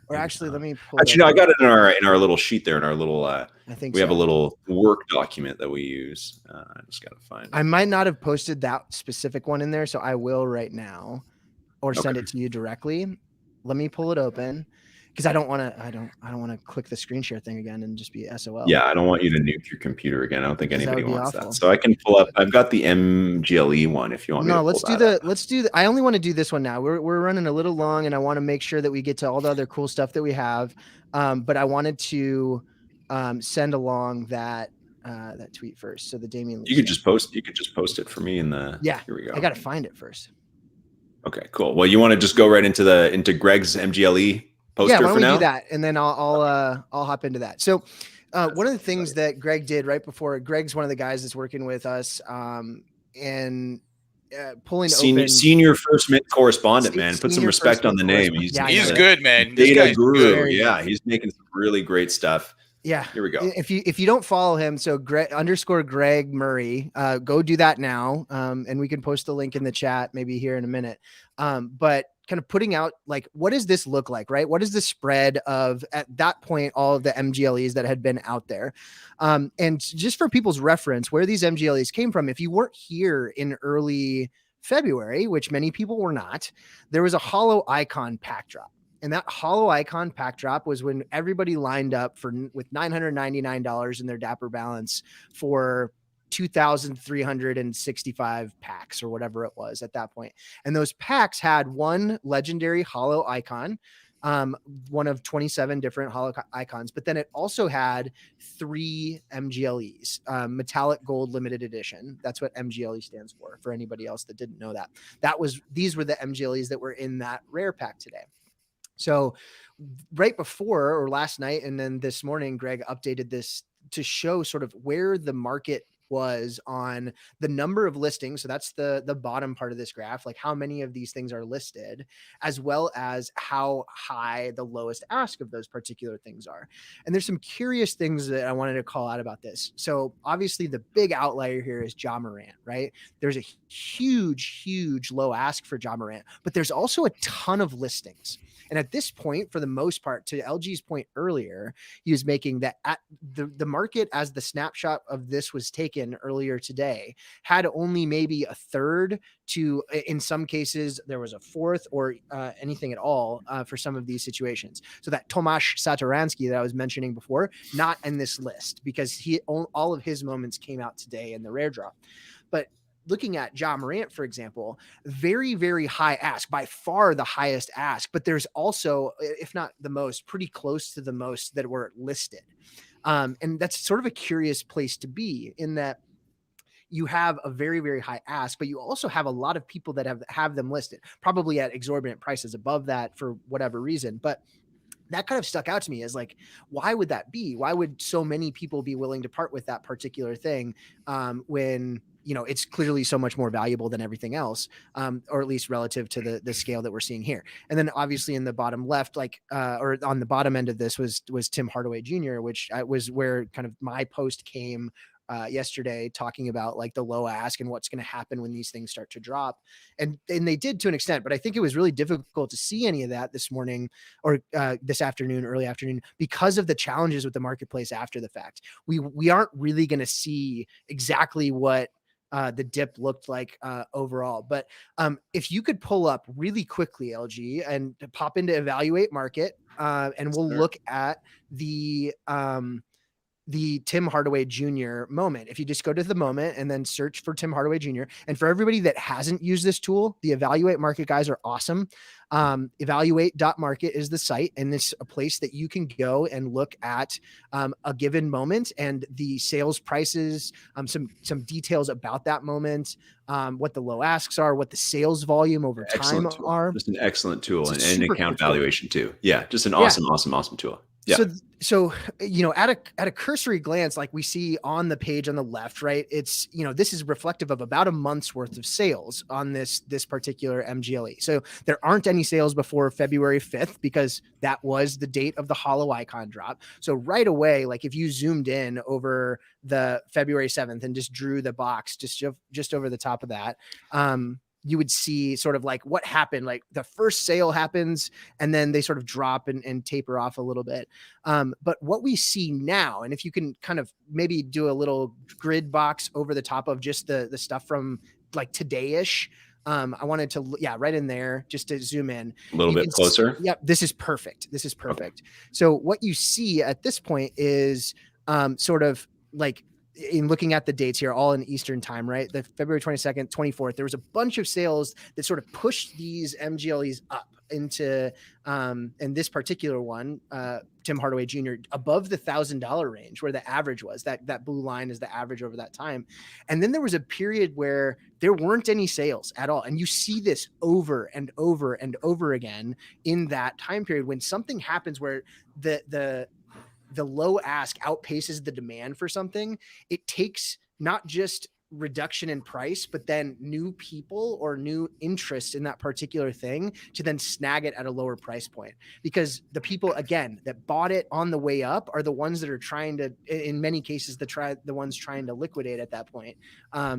C: or actually, let me pull
A: actually, no, I got it in our little sheet there in our little. I think we have a little work document that we use. I just gotta find it.
C: I might not have posted that specific one in there, so I will right now, or send it to you directly. Let me pull it open because I don't want to click the screen share thing again and just be SOL.
A: Yeah, I don't want you to nuke your computer again. I don't think anybody wants that. So I can pull up. I've got the MGLE one if you want me to
C: let's do the I only want to do this one now. We're running a little long and I want to make sure that we get to all the other cool stuff that we have. But I wanted to send along that tweet first. So the Damian Lee.
A: You could just post it for me in the here we go.
C: I gotta find it first.
A: Okay, cool. Well, you want to just go right into Greg's MGLE poster
C: why don't
A: for now?
C: We do that, and then I'll hop into that. So one of the things that Greg did right before, Greg's one of the guys that's working with us, and pulling
A: senior First Mint correspondent, man. Put some respect on the name.
B: He's good, man.
A: Data guru. Yeah, he's making some really great stuff.
C: Yeah.
A: Here we go.
C: If you don't follow him, so Greg Murray, go do that now. And we can post the link in the chat maybe here in a minute. But kind of putting out like, what does this look like, right? What is the spread of, at that point, all of the MGLEs that had been out there? And just for people's reference, where these MGLEs came from, if you weren't here in early February, which many people were not, there was a hollow icon pack drop. And that hollow icon pack drop was when everybody lined up with $999 in their Dapper balance for 2,365 packs or whatever it was at that point. And those packs had one legendary hollow icon, one of 27 different hollow icons, but then it also had 3 MGLEs, metallic gold limited edition. That's what MGLE stands for anybody else that didn't know that. These were the MGLEs that were in that rare pack today. So right before or last night, and then this morning, Greg updated this to show sort of where the market was on the number of listings. So that's the bottom part of this graph, like how many of these things are listed, as well as how high the lowest ask of those particular things are. And there's some curious things that I wanted to call out about this. So obviously the big outlier here is Ja Morant, right? There's a huge low ask for Ja Morant, but there's also a ton of listings. And at this point, for the most part, to LG's point earlier, he was making that at the market, as the snapshot of this was taken earlier today, had only maybe a third to, in some cases, there was a fourth or anything at all for some of these situations. So that Tomasz Satoransky that I was mentioning before, not in this list because all of his moments came out today in the rare drop. But looking at Ja Morant, for example, very, very high ask, by far the highest ask, but there's also, if not the most, pretty close to the most that were listed. And that's sort of a curious place to be, in that you have a very, very high ask, but you also have a lot of people that have them listed, probably at exorbitant prices above that for whatever reason. But that kind of stuck out to me as like, why would that be? Why would so many people be willing to part with that particular thing when, you know, it's clearly so much more valuable than everything else, or at least relative to the scale that we're seeing here. And then obviously in the bottom left, like, or on the bottom end of this was Tim Hardaway Jr., which was where kind of my post came yesterday, talking about like the low ask and what's going to happen when these things start to drop. And they did to an extent, but I think it was really difficult to see any of that this morning or this afternoon, early afternoon, because of the challenges with the marketplace after the fact. We aren't really going to see exactly what the dip looked like overall. But if you could pull up really quickly, LG, and pop into evaluate market, and we'll look at the Tim Hardaway Jr. moment. If you just go to the moment and then search for Tim Hardaway Jr. And for everybody that hasn't used this tool, the evaluate market guys are awesome. Evaluate.market is the site, and it's a place that you can go and look at a given moment and the sales prices, some details about that moment, what the low asks are, what the sales volume over time are.
A: Just an excellent tool, and an account valuation too. Yeah, just an awesome tool. Yeah.
C: So, you know, at a cursory glance, like we see on the page on the left, right, it's, you know, this is reflective of about a month's worth of sales on this particular MGLE. So there aren't any sales before February 5th, because that was the date of the hollow icon drop. So right away, like if you zoomed in over the February 7th and just drew the box just over the top of that, you would see sort of like what happened. Like the first sale happens and then they sort of drop and taper off a little bit. But what we see now, and if you can kind of maybe do a little grid box over the top of just the stuff from like today-ish, I wanted to, right in there, just to zoom in
A: a little bit closer.
C: Yep. This is perfect. Okay. So what you see at this point is sort of like, in looking at the dates here, all in Eastern time, right? The February 22nd, 24th, there was a bunch of sales that sort of pushed these MGLEs up into, and this particular one, Tim Hardaway Jr., above the $1,000 range where the average was. That blue line is the average over that time. And then there was a period where there weren't any sales at all. And you see this over and over and over again in that time period when something happens where the low ask outpaces the demand for something. It takes not just reduction in price, but then new people or new interest in that particular thing to then snag it at a lower price point, because the people, again, that bought it on the way up are the ones that are trying to, in many cases, the ones trying to liquidate at that point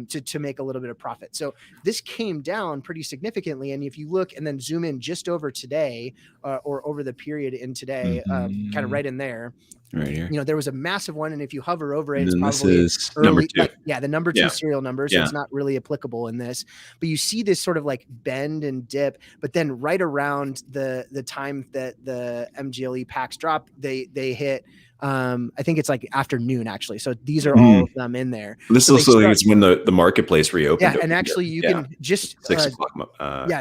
C: to make a little bit of profit. So this came down pretty significantly. And if you look and then zoom in just over today or over the period in today, kind of right in there,
A: right here,
C: you know, there was a massive one. And if you hover over it,
A: and
C: it's
A: probably
C: this is
A: early, number 2.
C: The number 2 serial number. So it's not really applicable in this, but you see this sort of like bend and dip, but then right around the time that the MGLE packs drop, they hit, I think it's like afternoon actually. So these are all of them in there.
A: This also is when the marketplace reopened.
C: Yeah. And actually you can just,
A: 6 o'clock.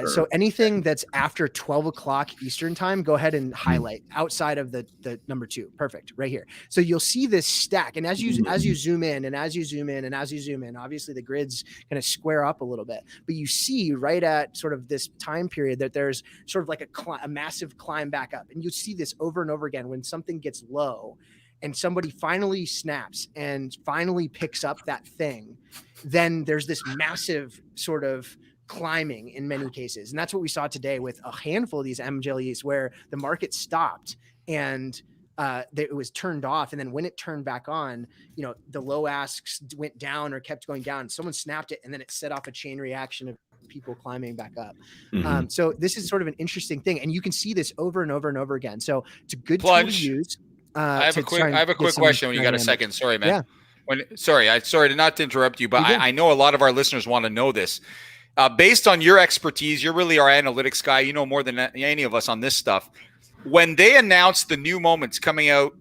C: So anything that's after 12 o'clock Eastern time, go ahead and highlight outside of the number 2. Perfect. Right here. So you'll see this stack. And as you zoom in and as you zoom in and as you zoom in, obviously the grids kind of square up a little bit, but you see right at sort of this time period that there's sort of like a massive climb back up. And you see this over and over again when something gets low and somebody finally snaps and finally picks up that thing, then there's this massive sort of climbing in many cases. And that's what we saw today with a handful of these MGLEs where the market stopped and it was turned off. And then when it turned back on, you know, the low asks went down or kept going down. Someone snapped it and then it set off a chain reaction of people climbing back up. So this is sort of an interesting thing. And you can see this over and over and over again. So it's a good tool to use.
B: I have a quick question when you got a second. Sorry, man. Yeah. Sorry to not to interrupt you, but I know a lot of our listeners want to know this. Based on your expertise, you're really our analytics guy. You know more than any of us on this stuff. When they announce the new moments coming out,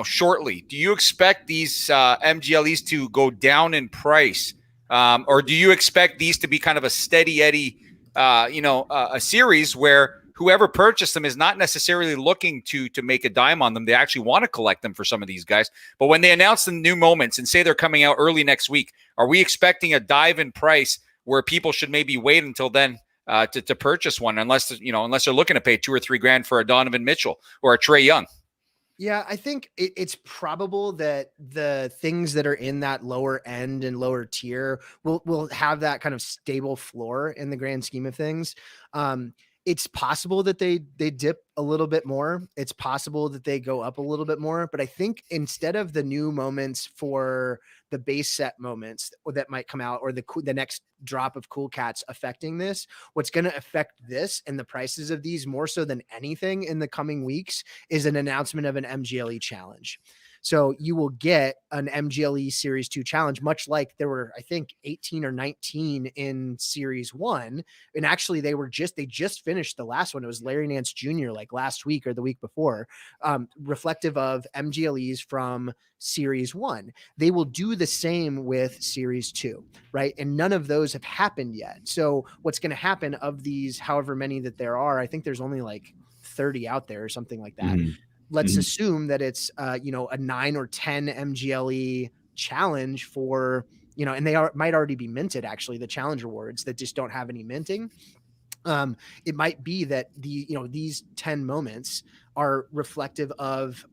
B: shortly, do you expect these MGLEs to go down in price Or do you expect these to be kind of a steady Eddie, a series where whoever purchased them is not necessarily looking to make a dime on them? They actually want to collect them for some of these guys. But when they announce the new moments and say they're coming out early next week, are we expecting a dive in price where people should maybe wait until then to purchase one, unless they're looking to pay $2 or $3 grand for a Donovan Mitchell or a Trae Young?
C: Yeah, I think it's probable that the things that are in that lower end and lower tier will have that kind of stable floor in the grand scheme of things. It's possible that they dip a little bit more. It's possible that they go up a little bit more. But I think instead of the new moments for the base set moments that might come out, or the next drop of cool cats affecting this, what's going to affect this and the prices of these more so than anything in the coming weeks is an announcement of an MGLE challenge. So you will get an MGLE Series 2 challenge, much like there were, I think, 18 or 19 in Series 1. And actually, they just finished the last one. It was Larry Nance Jr. like last week or the week before, reflective of MGLEs from Series 1. They will do the same with Series 2, right? And none of those have happened yet. So what's going to happen of these, however many that there are, I think there's only like 30 out there or something like that.
A: Mm-hmm.
C: Let's assume that it's a 9 or 10 MGLE challenge for, and they might already be minted, actually, the challenge rewards that just don't have any minting. It might be that these 10 moments are reflective of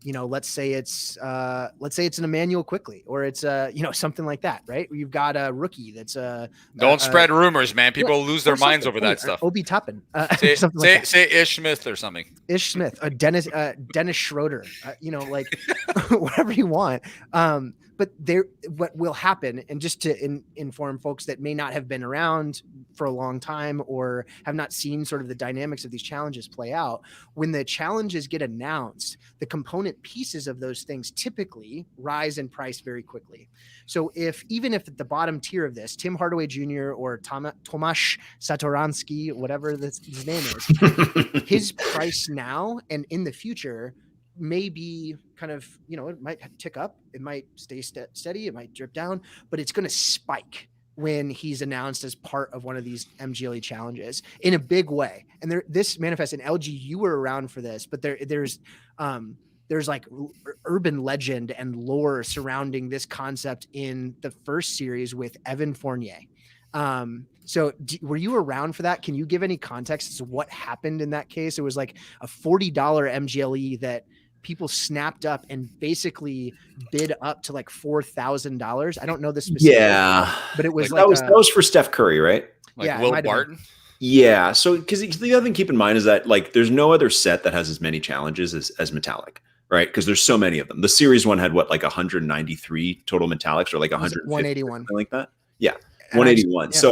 C: let's say it's an Emmanuel Quickly, or it's something like that, right? You've got a rookie that's
B: don't spread rumors, man. People lose their minds over that stuff.
C: Obi Toppin,
B: say Ish Smith or something.
C: Ish Smith, Dennis Schroeder, whatever you want. But what will happen, and just to inform folks that may not have been around for a long time or have not seen sort of the dynamics of these challenges play out, when the challenges get announced, the component pieces of those things typically rise in price very quickly. So even if at the bottom tier of this, Tim Hardaway Jr. or Tomasz Satoransky, whatever his name is, his price now and in the future may be kind of, it might tick up, it might stay steady, it might drip down, but it's going to spike when he's announced as part of one of these MGLE challenges in a big way. And this manifests in LG. You were around for this, but there's like urban legend and lore surrounding this concept in the first series with Evan Fournier. So were you around for that? Can you give any context as to what happened in that case? It was like a $40 MGLE that people snapped up and basically bid up to like $4,000. I don't know the specifics. Yeah,
A: but it was that was for Steph Curry, right?
B: Like Will Barton.
A: Yeah. So because the other thing to keep in mind is that like there's no other set that has as many challenges as Metallic, right? Because there's so many of them. The Series 1 had like 193 total Metallics, or like
C: 181,
A: something like that. Yeah, 181. Yeah.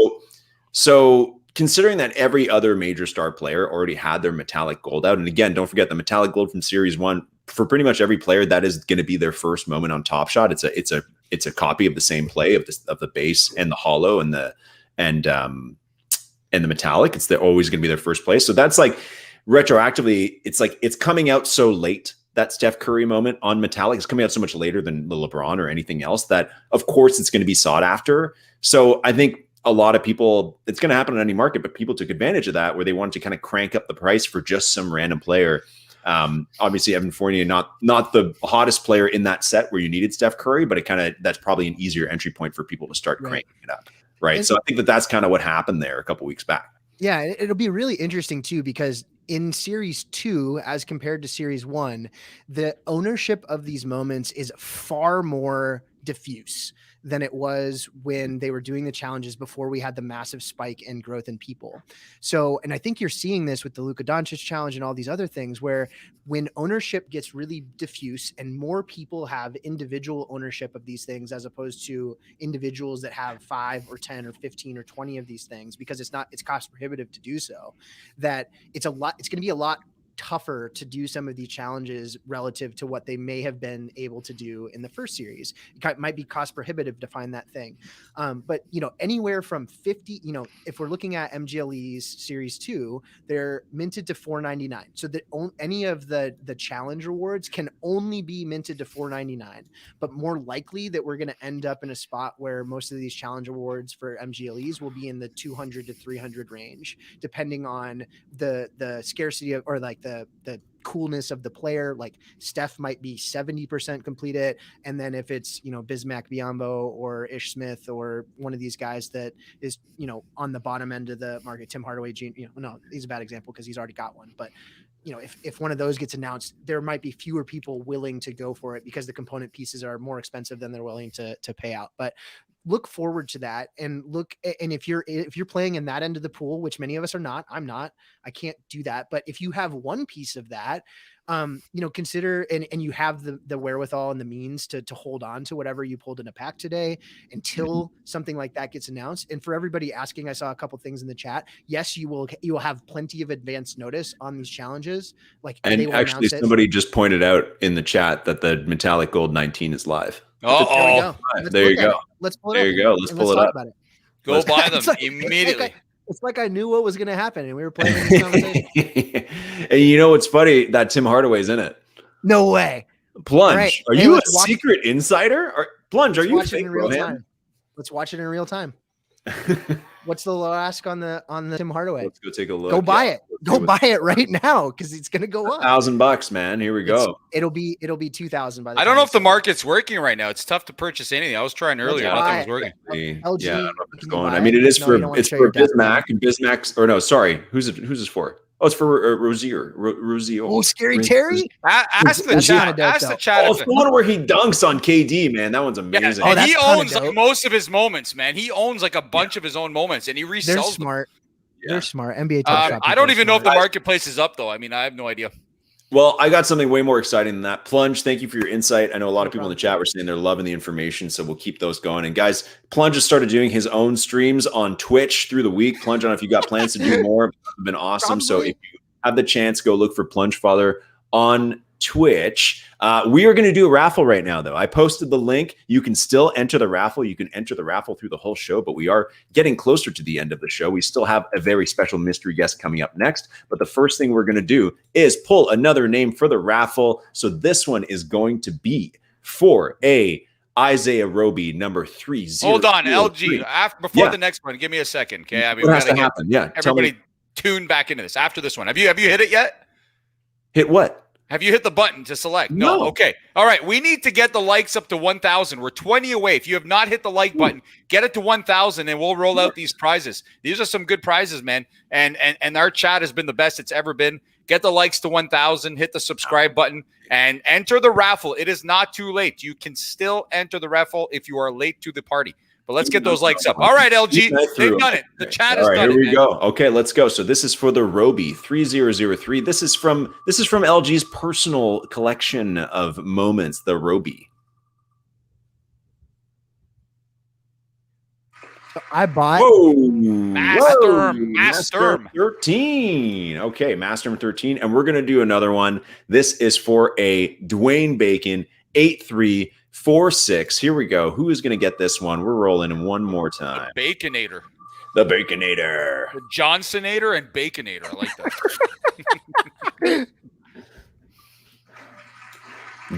A: So considering that every other major star player already had their Metallic Gold out, and again, don't forget the Metallic Gold from Series 1 for pretty much every player, that is going to be their first moment on Top Shot. It's a copy of the same play of the base and the hollow and the Metallic. They're always going to be their first play. So that's like retroactively, it's coming out so late. That Steph Curry moment on Metallic is coming out so much later than the LeBron or anything else that, of course, it's going to be sought after. So I think a lot of people, it's going to happen in any market, but people took advantage of that where they wanted to kind of crank up the price for just some random player. Obviously Evan Fournier, not the hottest player in that set where you needed Steph Curry, but that's probably an easier entry point for people to start cranking it up. Right. And so I think that's kind of what happened there a couple weeks back.
C: Yeah. It'll be really interesting too, because in Series 2, as compared to Series 1, the ownership of these moments is far more diffuse than it was when they were doing the challenges before we had the massive spike in growth in people. So, and I think you're seeing this with the Luka Doncic challenge and all these other things, where when ownership gets really diffuse and more people have individual ownership of these things, as opposed to individuals that have 5 or 10 or 15 or 20 of these things, because it's cost prohibitive to do so, that it's going to be a lot tougher to do some of these challenges relative to what they may have been able to do in the first series. It might be cost prohibitive to find that thing. But, you know, anywhere from 50, you know, if we're looking at MGLE's series 2, they're minted to $4.99. So that any of the challenge rewards can only be minted to $4.99, but more likely that we're going to end up in a spot where most of these challenge awards for MGLEs will be in the 200 to 300 range, depending on the scarcity of, or like the coolness of the player. Like Steph might be 70% completed, and then if it's, you know, Bismack Biyombo or Ish Smith or one of these guys that is, you know, on the bottom end of the market, Tim Hardaway Jr., you know, no, he's a bad example because he's already got one, but you know, if one of those gets announced, there might be fewer people willing to go for it because the component pieces are more expensive than they're willing to pay out. But look forward to that, and if you're playing in that end of the pool, which many of us are not, I'm not, I can't do that. But if you have one piece of that, you know, consider, and you have the wherewithal and the means to hold on to whatever you pulled in a pack today until something like that gets announced. And for everybody asking, I saw a couple things in the chat. Yes, you will have plenty of advance notice on these challenges. Like,
A: and actually somebody just pointed out in the chat that the metallic gold 19 is live.
B: Oh,
A: there you go.
C: Let's pull it up.
A: There you go. Let's pull it up.
C: About it.
B: Go buy them immediately.
C: It's like I knew what was going to happen, and we were playing this conversation.
A: And you know what's funny? That Tim Hardaway's in it.
C: No way.
A: Plunge.
C: Right.
A: Are you a secret insider? Or Plunge, are you fake,
C: in real time? Let's watch it in real time. What's the low ask on the Tim Hardaway?
A: Let's go take a look.
C: Go buy it. Go buy it right now because it's going to go up.
A: $1,000, man. Here we go.
C: It'll be 2,000 by the
B: I don't know if the market's working right now. It's tough to purchase anything. I was trying earlier. Nothing was working.
C: LG,
A: yeah, I don't know if it's going. I mean, it is for Bismack and Bismack's, or no, sorry. Who's this for? Oh, it's for Rozier.
C: Oh, Scary Terry?
B: Ask the chat. Ask the chat.
A: Oh, it's the one where he dunks on KD, man. That one's amazing.
B: Yeah. He owns like most of his moments, man. He owns like a bunch of his own moments, and he resells them.
C: They're smart. They're smart. NBA Top Shot.
B: I don't even know if the marketplace is up, though. I mean, I have no idea.
A: Well, I got something way more exciting than that. Plunge, thank you for your insight. I know a lot of people in the chat were saying they're loving the information, so we'll keep those going. And guys, Plunge has started doing his own streams on Twitch through the week. Plunge, I don't know if you got plans to do more. It's been awesome. Probably. So if you have the chance, go look for PlungeFather on Twitch. We are going to do a raffle right now, though. I posted the link. You can still enter the raffle. You can enter the raffle through the whole show, but we are getting closer to the end of the show. We still have a very special mystery guest coming up next, but the first thing we're going to do is pull another name for the raffle. So this one is going to be for a Isaiah Roby number 30.
B: Hold on, LG. Before the next one, give me a second, okay? I mean,
A: what has to happen? Yeah,
B: everybody tune back into this after this one. Have you hit it yet?
A: Hit what?
B: Have you hit the button to select? No. Okay. All right. We need to get the likes up to 1,000. We're 20 away. If you have not hit the like button, get it to 1,000 and we'll roll out these prizes. These are some good prizes, man. And our chat has been the best it's ever been. Get the likes to 1,000, hit the subscribe button, and enter the raffle. It is not too late. You can still enter the raffle if you are late to the party. But let's get those likes up. All right, LG, they've done it. The chat has done it.
A: Here we go. Okay, let's go. So this is for the Roby 3003. This is from LG's personal collection of moments, the Roby.
C: I bought
B: Master
A: 13. Okay, Master 13, and we're gonna do another one. This is for a Dwayne Bacon 8346. Here we go. Who is going to get this one? We're rolling in one more time.
B: The Baconator.
A: The Baconator.
B: The Johnsonator and Baconator. I like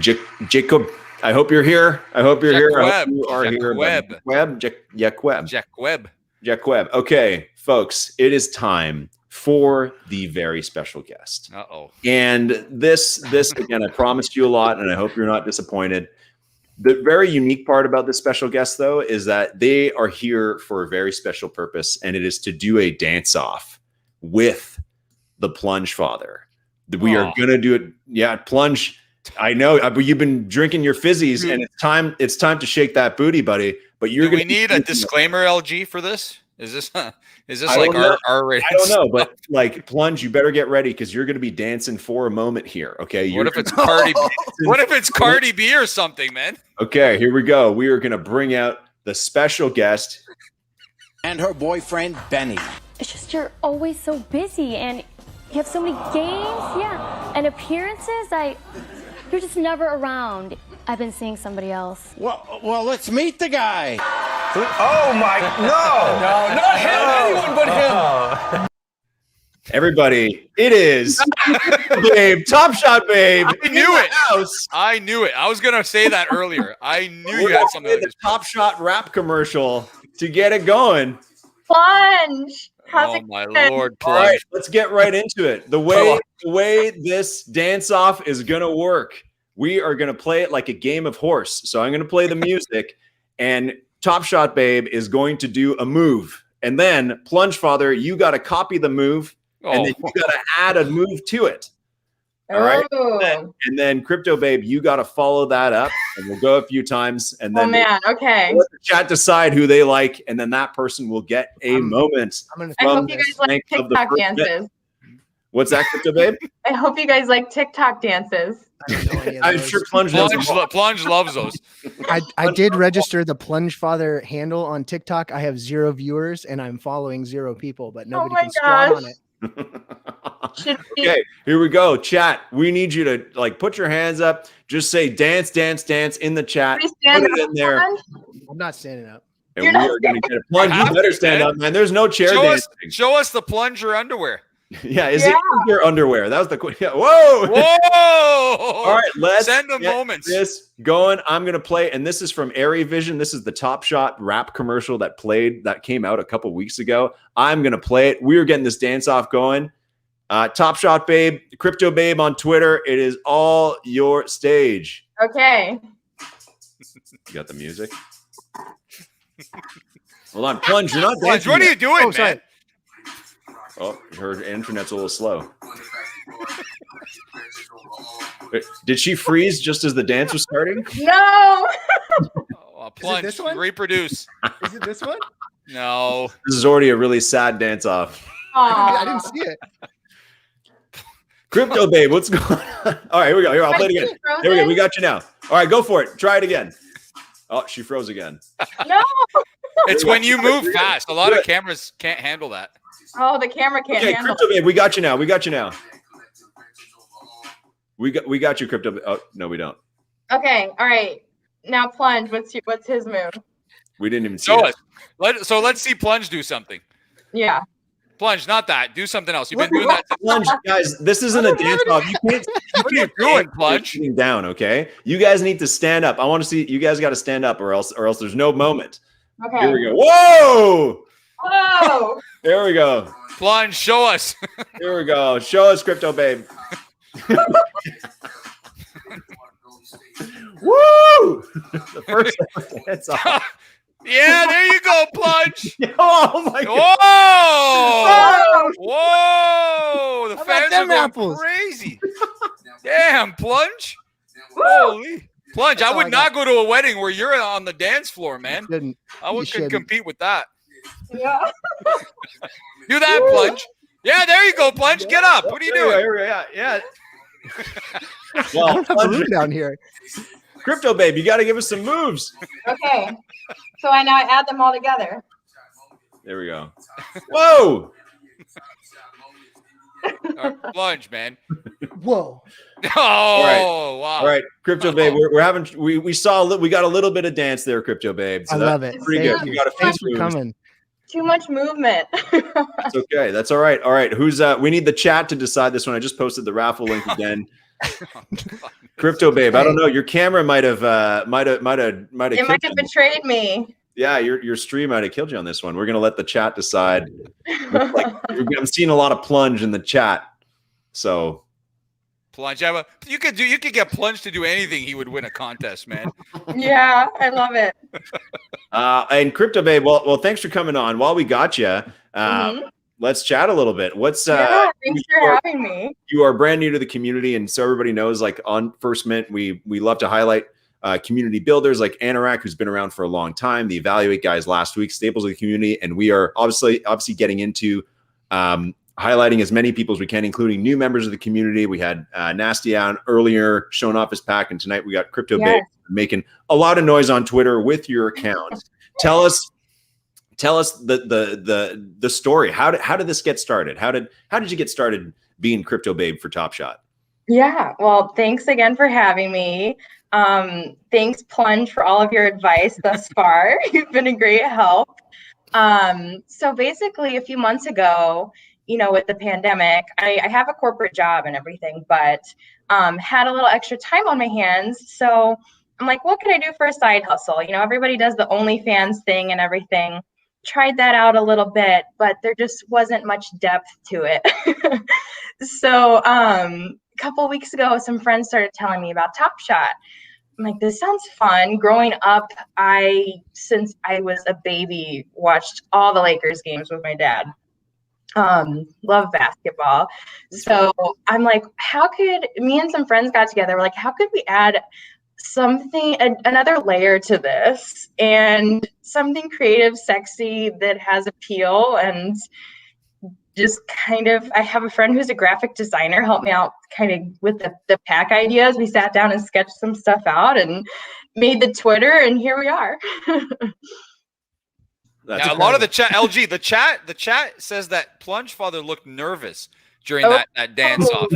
B: that.
A: Jacob, I hope you're here. I hope you're here. I hope you are here. Jaqueb. Okay, folks, it is time for the very special guest. And this again, I promised you a lot, and I hope you're not disappointed. The very unique part about this special guest, though, is that they are here for a very special purpose, and it is to do a dance-off with the PlungeFather. We are going to do it. Yeah, Plunge, I know, but you've been drinking your fizzies, and it's time to shake that booty, buddy. But
B: do we need a disclaimer, LG, for this? Is this like our rated?
A: I don't know, but like Plunge, you better get ready because you're going to be dancing for a moment here. Okay.
B: What if it's Cardi B? What if it's Cardi B or something, man?
A: Okay, here we go. We are going to bring out the special guest
F: and her boyfriend Benny.
G: It's just you're always so busy, and
F: You have so many games, yeah, and appearances. You're just never around. I've been seeing somebody else.
G: Well, let's meet the guy.
H: Oh my, no,
B: not him, anyone but him.
A: Everybody, it is Babe, Top Shot Babe.
B: I knew it. I knew it. I was gonna say that earlier. I knew you had something.
A: The Top Shot rap commercial to get it going.
I: Plunge.
B: Oh my Lord, Plunge.
A: All right, let's get right into it. The way this dance off is gonna work, we are gonna play it like a game of horse. So I'm gonna play the music, and Top Shot Babe is going to do a move, and then PlungeFather, you got to copy the move. And then you got to add a move to it. All right. And then CryptoBabe, you got to follow that up. And we'll go a few times. And then
I: okay.
A: Let the chat decide who they like. And then that person will get a moment.
I: I hope you guys like TikTok dances.
A: What's that, CryptoBabe?
I: I hope you guys like TikTok dances.
A: I'm sure Plunge
B: loves those.
C: I did register the PlungeFather handle on TikTok. I have 0 viewers and I'm following 0 people, but nobody can squat on it.
A: Okay, here we go. Chat, we need you to like put your hands up. Just say dance, dance, dance in the chat. Put it in there.
C: I'm not standing up.
A: And we are going to get a Plunge. You better stand up, man. There's no chair dancing.
B: Show us the plunger underwear.
A: Yeah, is it your underwear? That was the question. Whoa! All right, let's
B: send the moments.
A: This going. I'm gonna play, and this is from Airy Vision. This is the Top Shot rap commercial that came out a couple weeks ago. I'm gonna play it. We're getting this dance off going. Top Shot Babe, CryptoBabe on Twitter. It is all your stage.
I: Okay.
A: You got the music. Hold on, Plunge. You're not
B: Plunge.
A: dancing.
B: What are you doing, man?
A: Oh, her internet's a little slow. Did she freeze just as the dance was starting?
I: No.
B: Plunge.
C: This one?
B: Reproduce.
C: Is it this one?
B: No.
A: This is already a really sad dance off.
C: I didn't see it.
A: CryptoBabe, what's going on? All right, here we go. Here, I'll play it again. There we go. We got you now. All right, go for it. Try it again. Oh, she froze again.
I: No.
B: It's when you move fast. A lot of cameras can't handle that.
I: Oh, the camera can't handle
A: CryptoBabe, we got you now. We got you now. We got you, CryptoBabe. Oh, no, we don't.
I: Okay, all right. Now Plunge, what's his move?
A: We didn't even see
B: it. Let's see Plunge do something.
I: Yeah.
B: Plunge, not that. Do something else. You've been doing that.
A: Plunge, guys, this isn't a dance off. You can't.
B: What are you doing, Plunge?
A: Sitting down, okay? You guys need to stand up. I want to see. You guys got to stand up, or else there's no moment.
I: Okay.
A: Here we go. Whoa!
I: Whoa!
A: There we go.
B: Plunge, show us.
A: Here we go. Show us, CryptoBabe. Woo! The first dance off.
B: Yeah, there you go, Plunge.
A: Oh my God.
B: Whoa! Whoa! The fans are going
C: apples?
B: crazy. Damn, Plunge. Holy Plunge! I would not go to a wedding where you're on the dance floor, man. I couldn't compete with that.
I: Yeah.
B: Do that, Plunge. Yeah, there you go, Plunge. Get up. What are you doing?
A: Yeah.
C: Well, I don't have room down here.
A: CryptoBabe, you got to give us some moves.
I: Okay. So I add them all together.
A: There we go. Whoa!
B: Plunge, man.
C: Whoa.
B: Oh, wow.
A: All right, CryptoBabe, we got a little bit of dance there, CryptoBabe. So
C: I love it.
A: Pretty good. You got a few
C: Thanks for
A: moves.
C: coming.
I: Too much movement.
A: It's okay. That's all right. All right. Who's we need the chat to decide this one. I just posted the raffle link again. CryptoBabe, I don't know. Your camera might have
I: It might have betrayed me.
A: Yeah, your stream might have killed you on this one. We're gonna let the chat decide. I'm seeing a lot of Plunge in the chat. So
B: Plunge, you could get Plunge to do anything. He would win a contest, man.
I: Yeah, I love it.
A: And CryptoBabe, well, thanks for coming on. While we got you, let's chat a little bit. Thanks
I: for having me.
A: You are brand new to the community, and so everybody knows, like on First Mint, we love to highlight community builders like Anorak, who's been around for a long time. The Evaluate guys last week, staples of the community, and we are obviously getting into highlighting as many people as we can, including new members of the community. We had Nasty on earlier showing off his pack, and tonight we got CryptoBabe making a lot of noise on Twitter with your account. Tell us tell us the story. How did this get started? How did you get started being CryptoBabe for Top Shot?
I: Yeah, well, thanks again for having me. Thanks, Plunge, for all of your advice thus far. You've been a great help. So basically, a few months ago, with the pandemic, I have a corporate job and everything, but had a little extra time on my hands. So I'm like, what can I do for a side hustle? Everybody does the OnlyFans thing and everything. Tried that out a little bit, but there just wasn't much depth to it. So a couple of weeks ago, some friends started telling me about Top Shot. I'm like, this sounds fun. Growing up, since I was a baby, watched all the Lakers games with my dad. Love basketball. So I'm like, me and some friends got together. We're like, how could we add another layer to this, and something creative, sexy, that has appeal, and just kind of, I have a friend who's a graphic designer, help me out kind of with the pack ideas. We sat down and sketched some stuff out and made the Twitter, and here we are.
B: Now, a lot of the chat, LG, the chat says that PlungeFather looked nervous during that dance off.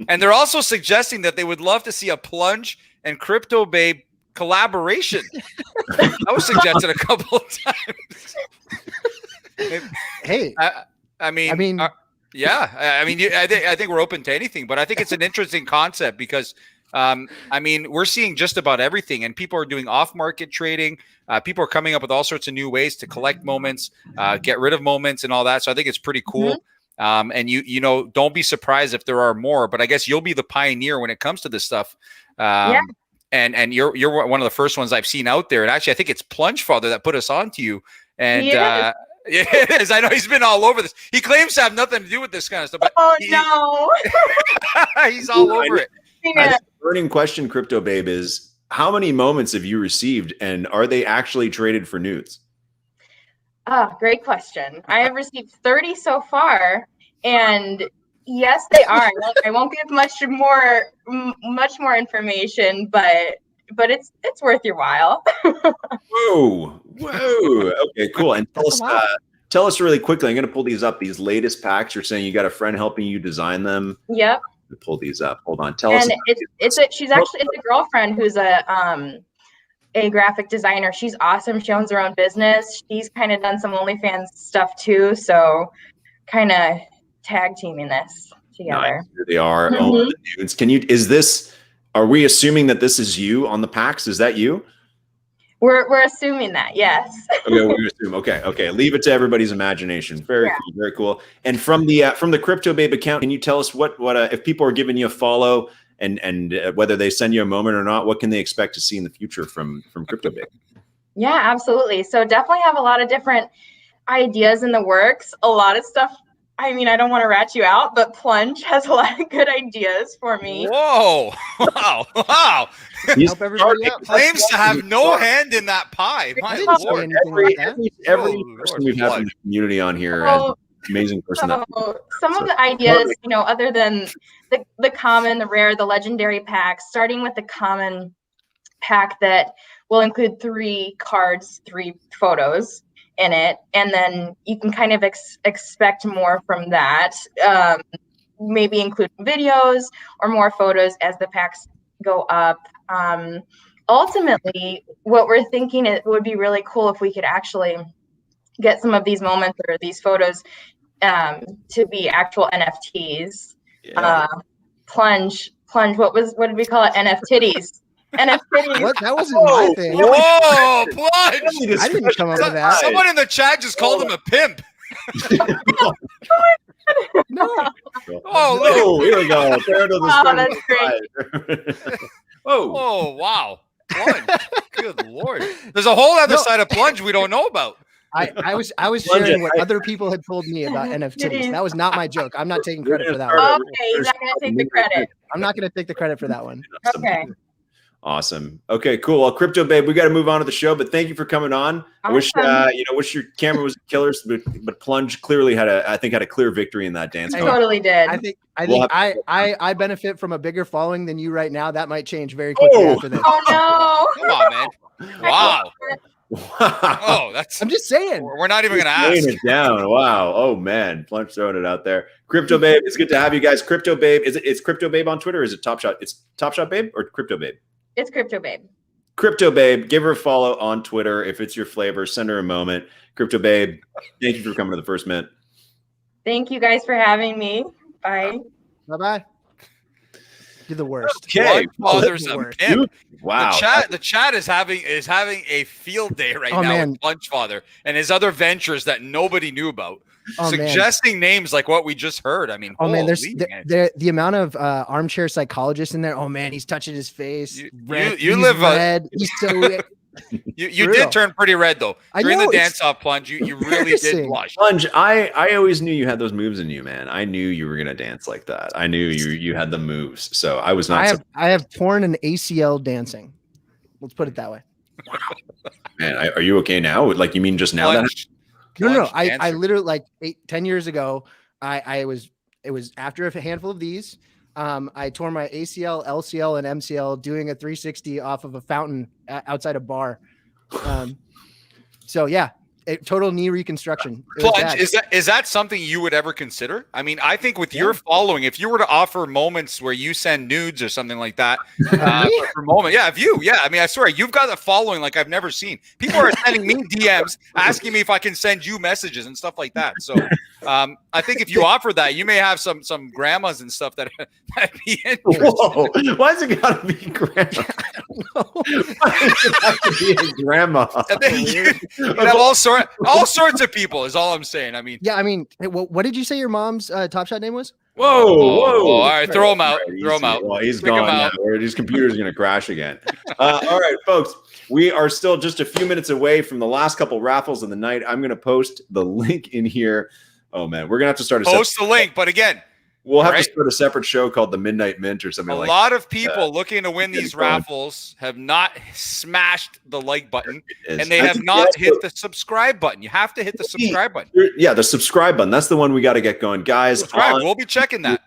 B: And they're also suggesting that they would love to see a Plunge and CryptoBabe collaboration. That was suggested a couple of times.
C: Hey,
B: I mean, I think we're open to anything, but I think it's an interesting concept because, we're seeing just about everything, and people are doing off-market trading. People are coming up with all sorts of new ways to collect moments, get rid of moments, and all that. So I think it's pretty cool. And don't be surprised if there are more. But I guess you'll be the pioneer when it comes to this stuff. And you're one of the first ones I've seen out there. And actually, I think it's PlungeFather that put us onto you. And yeah, it is. I know he's been all over this. He claims to have nothing to do with this kind of stuff, but
I: no,
B: he's all over it.
A: The burning question, CryptoBabe, is how many moments have you received, and are they actually traded for nudes?
I: Great question. I have received 30 so far, and yes, they are. I won't give much more information, but it's worth your while.
A: Whoa. Okay, cool. And tell us really quickly. I'm going to pull these up. These latest packs. You're saying you got a friend helping you design them.
I: Yep.
A: Pull these up. Hold on. Tell us.
I: It's a girlfriend who's a graphic designer. She's awesome. She owns her own business. She's kind of done some OnlyFans stuff too. So kind of tag teaming this together.
A: Nice. Here they are. Oh, the nudes. Are we assuming that this is you on the packs? Is that you?
I: We're assuming that, yes.
A: Okay, we assume. Okay. Leave it to everybody's imagination. Very cool. Very cool. And from the CryptoBabe account, can you tell us what if people are giving you a follow and whether they send you a moment or not, what can they expect to see in the future from CryptoBabe?
I: Yeah, absolutely. So definitely have a lot of different ideas in the works. A lot of stuff. I mean, I don't want to rat you out, but Plunge has a lot of good ideas for me.
B: Whoa! Wow!
C: Help everybody out.
B: Claims to have no hand in that pie. My Lord!
A: Every person we've had in the community on here, amazing person.
I: Some of the ideas, other than the common, the rare, the legendary packs, starting with the common pack that will include 3 cards, 3 photos in it, and then you can kind of expect more from that. Maybe include videos or more photos as the packs go up. Ultimately, what we're thinking, it would be really cool if we could actually get some of these moments or these photos to be actual NFTs. Plunge. What did we call it? NFTs. NFTs.
C: What? That wasn't my thing.
B: Whoa, Plunge!
C: I didn't come up with that.
B: Someone in the chat just called him a pimp.
C: No.
A: Oh, here we go.
I: That's great.
B: Oh, wow. Plunge. Good Lord. There's a whole other side of Plunge we don't know about.
C: I was sharing what other people had told me about NFTs. That was not my joke. I'm not taking credit for that one.
I: Okay, you're not going to take the credit.
C: I'm not going to take the credit for that one.
I: Okay.
A: Awesome. Okay, cool. Well, CryptoBabe, we got to move on to the show, but thank you for coming on.
I: Awesome.
A: I wish your camera was killer, but Plunge clearly had a clear victory in that dance.
I: I totally did.
C: I benefit from a bigger following than you right now. That might change very quickly after this.
I: Oh no!
B: Come on, man. Wow. Oh,
C: I'm just saying.
B: We're not even going to ask.
A: Laying it down. Wow. Oh man, Plunge throwing it out there. CryptoBabe, it's good to have you guys. CryptoBabe, it's CryptoBabe on Twitter? Or is it Top Shot? It's Top Shot Babe or CryptoBabe?
I: It's CryptoBabe.
A: CryptoBabe, give her a follow on Twitter if it's your flavor. Send her a moment. CryptoBabe, thank you for coming to the First Mint.
I: Thank you guys for having me. Bye.
C: Bye-bye. You're the worst.
A: Okay.
B: Father's a pimp.
A: Wow.
B: The chat is having a field day right now
C: man.
B: with PlungeFather and his other ventures that nobody knew about.
C: Oh,
B: Suggesting names like what we just heard. I mean,
C: oh man, there's the amount of armchair psychologists in there. Oh man, he's touching his face.
B: You
C: he's
B: live
C: red. He's so
B: you did turn pretty red though. During the dance-off, Plunge, you really did blush.
A: Plunge, I always knew you had those moves in you, man. I knew you were gonna dance like that. I knew you had the moves. So I was not.
C: I have torn an ACL dancing. Let's put it that way.
A: Man, are you okay now? Like, you mean just now?
B: Plunge,
C: No. I literally, like 10 years ago, it was after a handful of these. I tore my ACL, LCL, and MCL doing a 360 off of a fountain outside a bar. So yeah, total knee reconstruction.
B: Plunge, is that something you would ever consider? I mean, I think with your following, if you were to offer moments where you send nudes or something like that, for moment, I mean, I swear you've got a following like I've never seen. People are sending me DMs asking me if I can send you messages and stuff like that. So I think if you offer that, you may have some grandmas and stuff that be interested.
A: Whoa. Why is it gotta be grandma? Why does it have to be a grandma?
B: You have all sorts of people is all I'm saying. I mean,
C: what did you say your mom's Top Shot name was?
A: Whoa.
B: All right, throw him out. Throw him out.
A: Well, he's gone now. His computer's going to crash again. All right, folks. We are still just a few minutes away from the last couple raffles of the night. I'm going to post the link in here. Oh, man. We're going to have to start
B: the link. But again,
A: we'll have to start a separate show called the Midnight Mint or something like that.
B: A lot of people looking to win these raffles have not smashed the like button, and they have not hit the subscribe button. You have to hit the subscribe button.
A: Yeah, the subscribe button. That's the one we got to get going. Guys,
B: we'll be checking that.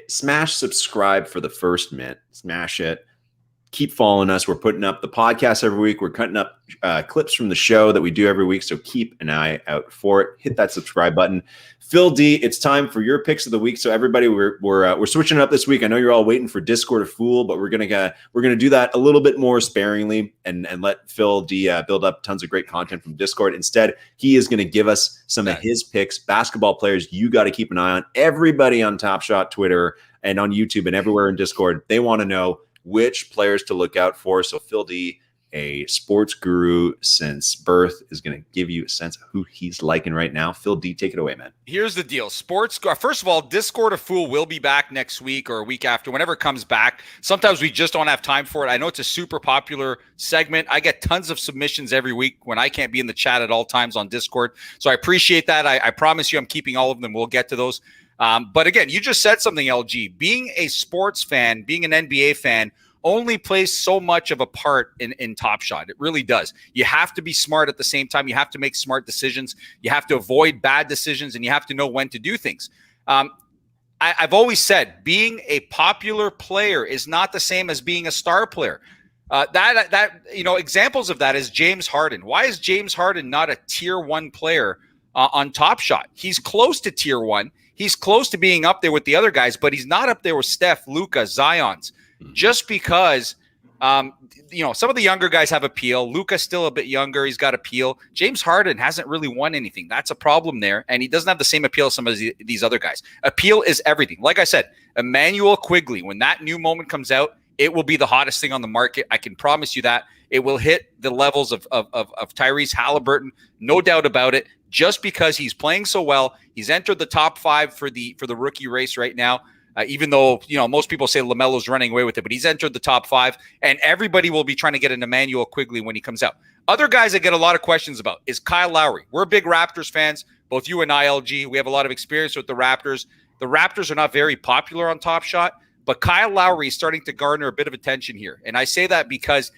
A: Smash subscribe for the First Mint. Smash it. Keep following us. We're putting up the podcast every week. We're cutting up clips from the show that we do every week. So keep an eye out for it. Hit that subscribe button. Phil D, it's time for your picks of the week. So everybody, we're switching it up this week. I know you're all waiting for Discord to Fool, but we're gonna do that a little bit more sparingly and let Phil D build up tons of great content from Discord. Instead, he is gonna give us some of his picks. Basketball players, you got to keep an eye on. Everybody on Top Shot Twitter and on YouTube and everywhere in Discord, they want to know which players to look out for. So Phil D, a sports guru since birth, is going to give you a sense of who he's liking right now. Phil D, take it away, man.
B: Here's the deal. First of all, Discord of Fool will be back next week or a week after, whenever it comes back. Sometimes we just don't have time for it. I know it's a super popular segment. I get tons of submissions every week when I can't be in the chat at all times on Discord. So I appreciate that. I promise you I'm keeping all of them. We'll get to those. But again, you just said something, LG. Being a sports fan, being an NBA fan, only plays so much of a part in Top Shot. It really does. You have to be smart at the same time. You have to make smart decisions. You have to avoid bad decisions, and you have to know when to do things. I've always said being a popular player is not the same as being a star player. Examples of that is James Harden. Why is James Harden not a tier 1 player on Top Shot? He's close to tier 1. He's close to being up there with the other guys, but he's not up there with Steph, Luka, Zion's. Just because, some of the younger guys have appeal. Luka's still a bit younger. He's got appeal. James Harden hasn't really won anything. That's a problem there. And he doesn't have the same appeal as some of these other guys. Appeal is everything. Like I said, Emmanuel Quigley, when that new moment comes out, it will be the hottest thing on the market. I can promise you that. It will hit the levels of Tyrese Halliburton. No doubt about it. Just because he's playing so well. He's entered the top 5 for the rookie race right now. Even though, most people say LaMelo's running away with it, but he's entered the top 5, and everybody will be trying to get an Emmanuel Quigley when he comes out. Other guys I get a lot of questions about is Kyle Lowry. We're big Raptors fans, both you and ILG. We have a lot of experience with the Raptors. The Raptors are not very popular on Top Shot, but Kyle Lowry is starting to garner a bit of attention here. And I say that because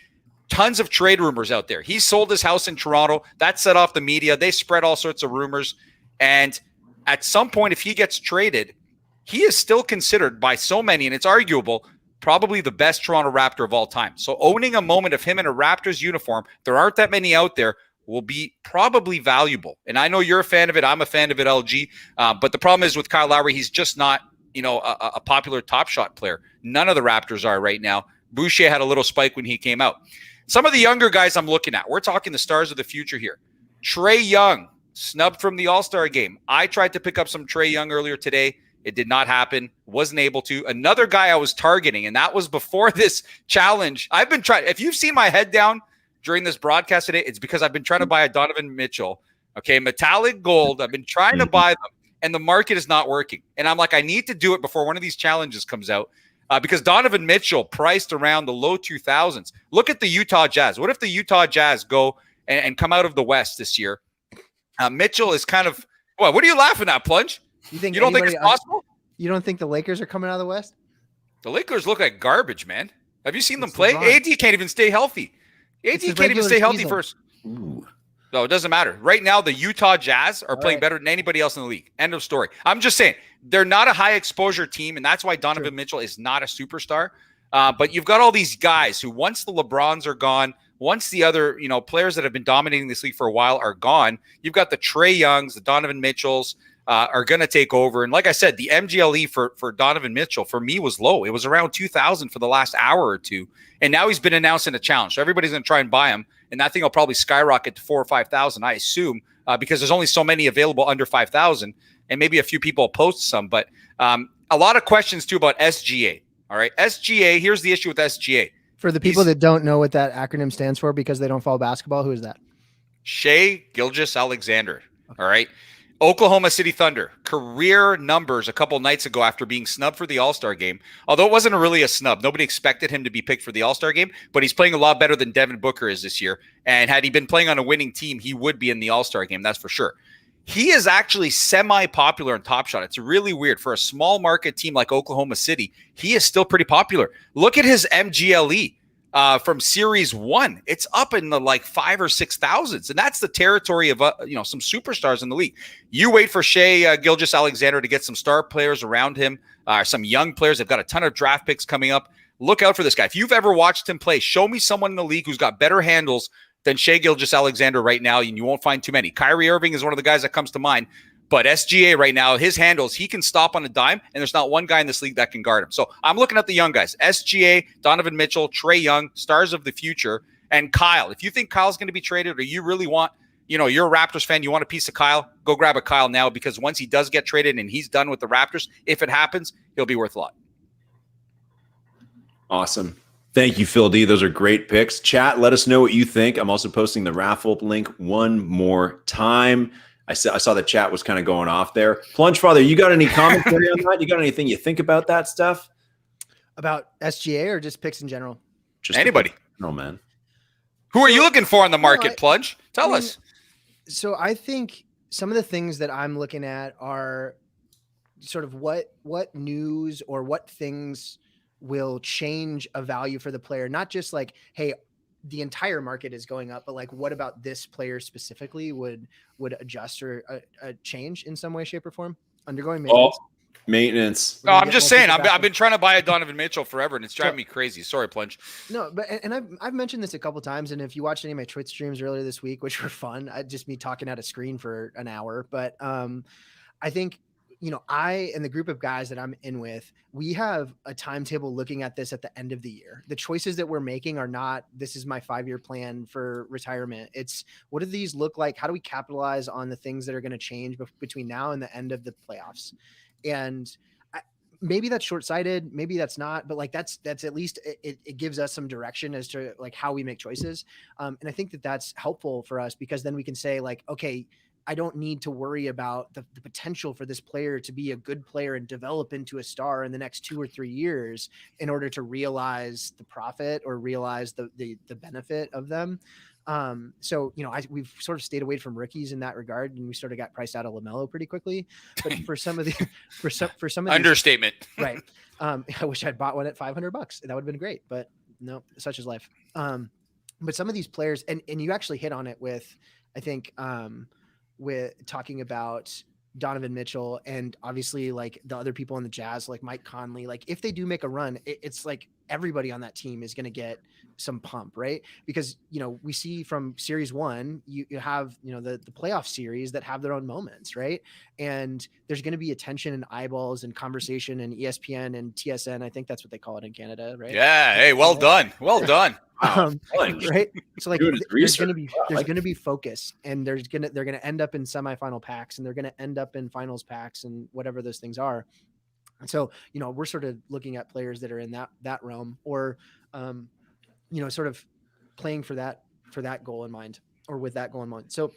B: tons of trade rumors out there. He sold his house in Toronto. That set off the media. They spread all sorts of rumors. And at some point, if he gets traded, he is still considered by so many, and it's arguable, probably the best Toronto Raptor of all time. So owning a moment of him in a Raptors uniform, there aren't that many out there. will be probably valuable. And I know you're a fan of it. I'm a fan of it, LG. But the problem is with Kyle Lowry, he's just not, a popular top shot player. None of the Raptors are right now. Boucher had a little spike when he came out. Some of the younger guys I'm looking at, we're talking the stars of the future here. Trae Young, snubbed from the All-Star game. I tried to pick up some Trae Young earlier today. It did not happen. Wasn't able to. Another guy I was targeting, and that was before this challenge. I've been trying. If you've seen my head down during this broadcast today, it's because I've been trying to buy a Donovan Mitchell. Okay, metallic gold. I've been trying to buy them, and the market is not working. And I'm like, I need to do it before one of these challenges comes out. Because Donovan Mitchell priced around the low 2000s. Look at the Utah Jazz. What if the Utah Jazz go and come out of the West this year? Mitchell is kind of what are you laughing at, Plunge? You don't think it's possible?
C: You don't think the Lakers are coming out of the West?
B: The Lakers look like garbage, man. Have you seen them play? AD can't even stay healthy. AD can't even stay healthy first. Ooh. No, it doesn't matter. Right now, the Utah Jazz are playing better than anybody else in the league. End of story. I'm just saying, they're not a high exposure team, and that's why Donovan Mitchell is not a superstar. But you've got all these guys who, once the LeBrons are gone, once the other players that have been dominating this league for a while are gone, you've got the Trae Youngs, the Donovan Mitchells are going to take over. And like I said, the MGLE for Donovan Mitchell, for me, was low. It was around 2,000 for the last hour or two. And now he's been announced in a challenge. So everybody's going to try and buy him. And that thing will probably skyrocket to 4,000 or 5,000, I assume, because there's only so many available under 5,000. And maybe a few people post some. But a lot of questions, too, about SGA. All right, SGA, here's the issue with SGA.
C: For the people that don't know what that acronym stands for because they don't follow basketball, who is that?
B: Shai Gilgeous-Alexander. All right. Oklahoma City Thunder, career numbers a couple nights ago after being snubbed for the All-Star game. Although it wasn't really a snub. Nobody expected him to be picked for the All-Star game, but he's playing a lot better than Devin Booker is this year. And had he been playing on a winning team, he would be in the All-Star game, that's for sure. He is actually semi-popular in Top Shot. It's really weird. For a small market team like Oklahoma City, he is still pretty popular. Look at his MGLE. From Series 1, it's up in the like 5,000 or 6,000s, and that's the territory of some superstars in the league. You wait for Shai Gilgeous-Alexander to get some star players around him, some young players. They've got a ton of draft picks coming up. Look out for this guy. If you've ever watched him play, show me someone in the league who's got better handles than Shai Gilgeous-Alexander right now, and you won't find too many. Kyrie Irving is one of the guys that comes to mind. But SGA right now, his handles, he can stop on a dime, and there's not one guy in this league that can guard him. So I'm looking at the young guys. SGA, Donovan Mitchell, Trae Young, stars of the future, and Kyle. If you think Kyle's going to be traded or you really want, you're a Raptors fan, you want a piece of Kyle, go grab a Kyle now, because once he does get traded and he's done with the Raptors, if it happens, he'll be worth a lot.
A: Awesome. Thank you, Phil D. Those are great picks. Chat, let us know what you think. I'm also posting the raffle link one more time. I saw the chat was kind of going off there. PlungeFather, you got any commentary on that? You got anything you think about that stuff?
C: About SGA or just picks in general?
B: Just anybody.
A: No, man.
B: Who are you looking for in the market, Plunge? Tell us.
C: So I think some of the things that I'm looking at are sort of what news or what things will change a value for the player. Not just like, hey, the entire market is going up, but like, what about this player specifically would adjust or change in some way, shape, or form? Undergoing maintenance.
A: Maintenance.
B: No, I'm just saying. I've been trying to buy a Donovan Mitchell forever, and it's driving me crazy. Sorry, Plunge.
C: No, but and I've mentioned this a couple times, and if you watched any of my Twitch streams earlier this week, which were fun, just me talking at a screen for an hour. But I think I and the group of guys that I'm in with, we have a timetable looking at this at the end of the year. The choices that we're making are not, this is my 5-year plan for retirement. It's, what do these look like? How do we capitalize on the things that are going to change between now and the end of the playoffs? And maybe that's short-sighted, maybe that's not, but like that's at least it gives us some direction as to like how we make choices. And I think that that's helpful for us, because then we can say like, okay, I don't need to worry about the potential for this player to be a good player and develop into a star in the next 2 or 3 years in order to realize the profit or realize the benefit of them. So, we've sort of stayed away from rookies in that regard, and we sort of got priced out of LaMelo pretty quickly. But for some of the, for some of
B: understatement,
C: right? I wish I'd bought one at $500. That would have been great, but no, such is life. But some of these players, and you actually hit on it with, I think, with talking about Donovan Mitchell and obviously like the other people in the Jazz, like Mike Conley, like if they do make a run, it's like everybody on that team is going to get some pump, right? Because, we see from series 1, you have, the playoff series that have their own moments, right? And there's going to be attention and eyeballs and conversation and ESPN and TSN. I think that's what they call it in Canada, right?
B: Yeah. Hey, well done. Well done.
C: Right. So like there's going to be focus, and they're going to end up in semifinal packs, and they're going to end up in finals packs, and whatever those things are. And so, we're sort of looking at players that are in that realm, or, sort of playing for that goal in mind, or with that goal in mind. So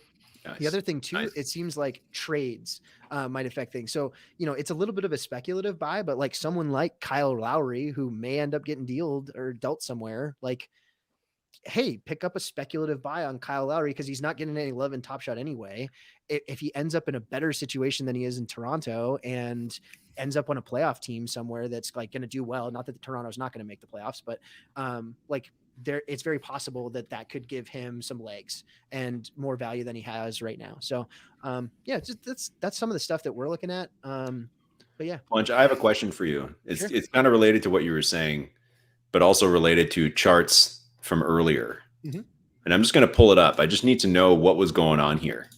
C: the other thing too, it seems like trades might affect things. So, it's a little bit of a speculative buy, but like someone like Kyle Lowry, who may end up getting dealt somewhere, like, hey, pick up a speculative buy on Kyle Lowry, because he's not getting any love in Top Shot anyway. If he ends up in a better situation than he is in Toronto and ends up on a playoff team somewhere that's like going to do well, not that Toronto's not going to make the playoffs, but it's very possible that could give him some legs and more value than he has right now. So that's some of the stuff that we're looking at. But yeah.
A: Plunge, I have a question for you. It's kind of related to what you were saying, but also related to charts from earlier.
C: Mm-hmm.
A: And I'm just going to pull it up. I just need to know what was going on here.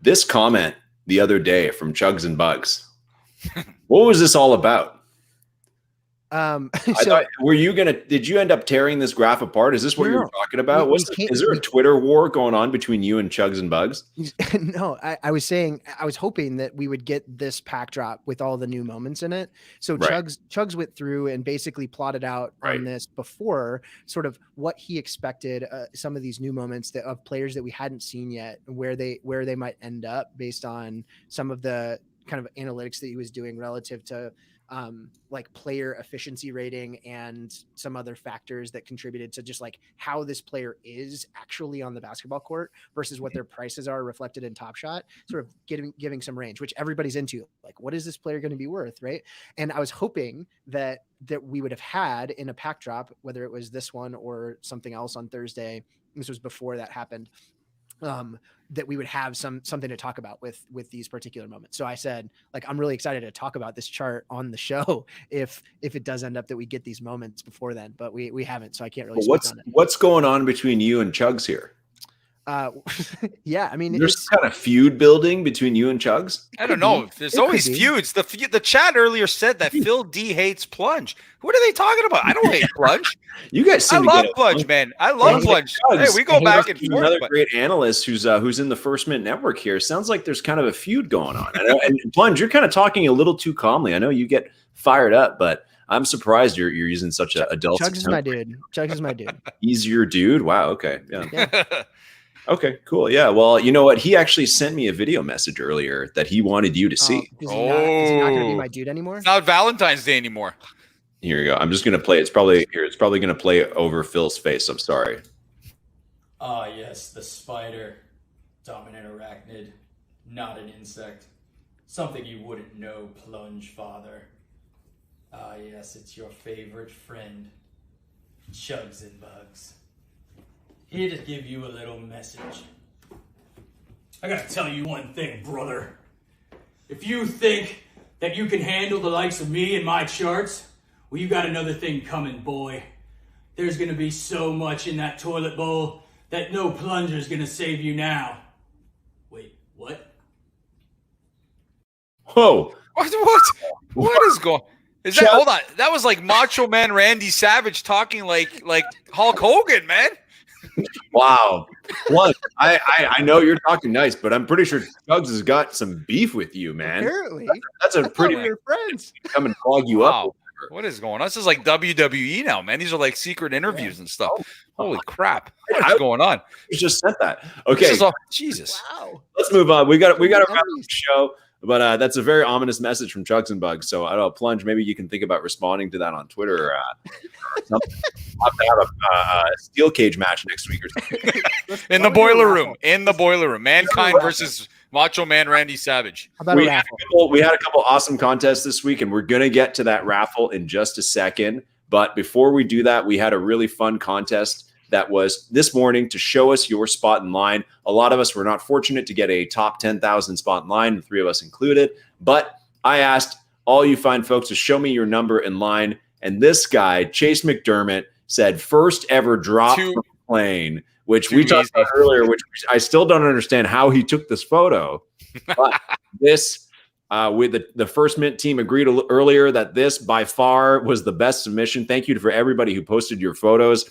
A: This comment the other day from Chugs and Bugs. What was this all about? Did you end up tearing this graph apart? Is this what you're talking about? Is there a Twitter war going on between you and Chugs and Bugs?
C: No, I was hoping that we would get this pack drop with all the new moments in it. So Chugs went through and basically plotted out on this before, sort of what he expected some of these new moments of players that we hadn't seen yet, where they might end up based on some of the kind of analytics that he was doing relative to like player efficiency rating and some other factors that contributed to just like how this player is actually on the basketball court versus what their prices are reflected in Top Shot, sort of giving some range, which everybody's into. Like, what is this player going to be worth, right? And I was hoping that we would have had in a pack drop, whether it was this one or something else on Thursday, this was before that happened, that we would have something to talk about with these particular moments. So I said, like, I'm really excited to talk about this chart on the show if it does end up that we get these moments before then, but we haven't, so I can't really speak on it.
A: What's going on between you and Chugs here?
C: Yeah, I mean,
A: there's kind of feud building between you and Chugs.
B: I don't know. There's always feuds. The chat earlier said that Phil D hates Plunge. What are they talking about? I don't hate Plunge.
A: You guys
B: I love Plunge, man. I love Plunge. Hey, we go back and forth.
A: Another great analyst who's in the First Mint Network here. Sounds like there's kind of a feud going on. And Plunge, you're kind of talking a little too calmly. I know you get fired up, but I'm surprised you're using such a adult.
C: Chugs is my dude. Chugs is my dude.
A: He's your dude. Wow. Okay. Yeah. Okay, cool. Yeah. Well, you know what? He actually sent me a video message earlier that he wanted you to see.
C: Is he not going to be my dude anymore?
B: It's not Valentine's Day anymore.
A: Here you go. I'm just going to play. It's probably going to play over Phil's face. I'm sorry.
J: Ah, yes, the spider. Dominant arachnid. Not an insect. Something you wouldn't know, PlungeFather. Ah, yes, it's your favorite friend. Chugs and Bugs. Here to give you a little message. I gotta tell you one thing, brother. If you think that you can handle the likes of me and my charts, well, you got another thing coming, boy. There's gonna be so much in that toilet bowl that no plunger's gonna save you now. Wait, what?
A: Whoa.
B: What is going? Is that? Hold on. That was like Macho Man Randy Savage talking like Hulk Hogan, man.
A: Wow. One, I know you're talking nice, but I'm pretty sure Chugs has got some beef with you, man.
C: Apparently.
A: That's a pretty
C: we're friends.
A: Come and clog you up.
B: What is going on? This is like WWE now, man. These are like secret interviews and stuff. Holy crap. What's going on?
A: You just sent that. Okay.
B: Jesus.
C: Wow.
A: Let's move on. We got to wrap up the show. But that's a very ominous message from Chugs and Bugs. So I don't know, Plunge, maybe you can think about responding to that on Twitter. Or something. We'll have to have a steel cage match next week or something.
B: In the boiler room. Mankind versus Macho Man Randy Savage.
C: How about
A: we had a couple awesome contests this week, and we're going to get to that raffle in just a second. But before we do that, we had a really fun contest that was this morning to show us your spot in line. A lot of us were not fortunate to get a top 10,000 spot in line, the three of us included. But I asked all you fine folks to show me your number in line. And this guy, Chase McDermott, said first ever drop from a plane, which we talked about earlier, which I still don't understand how he took this photo. But this, with the First Mint team agreed earlier that this by far was the best submission. Thank you for everybody who posted your photos.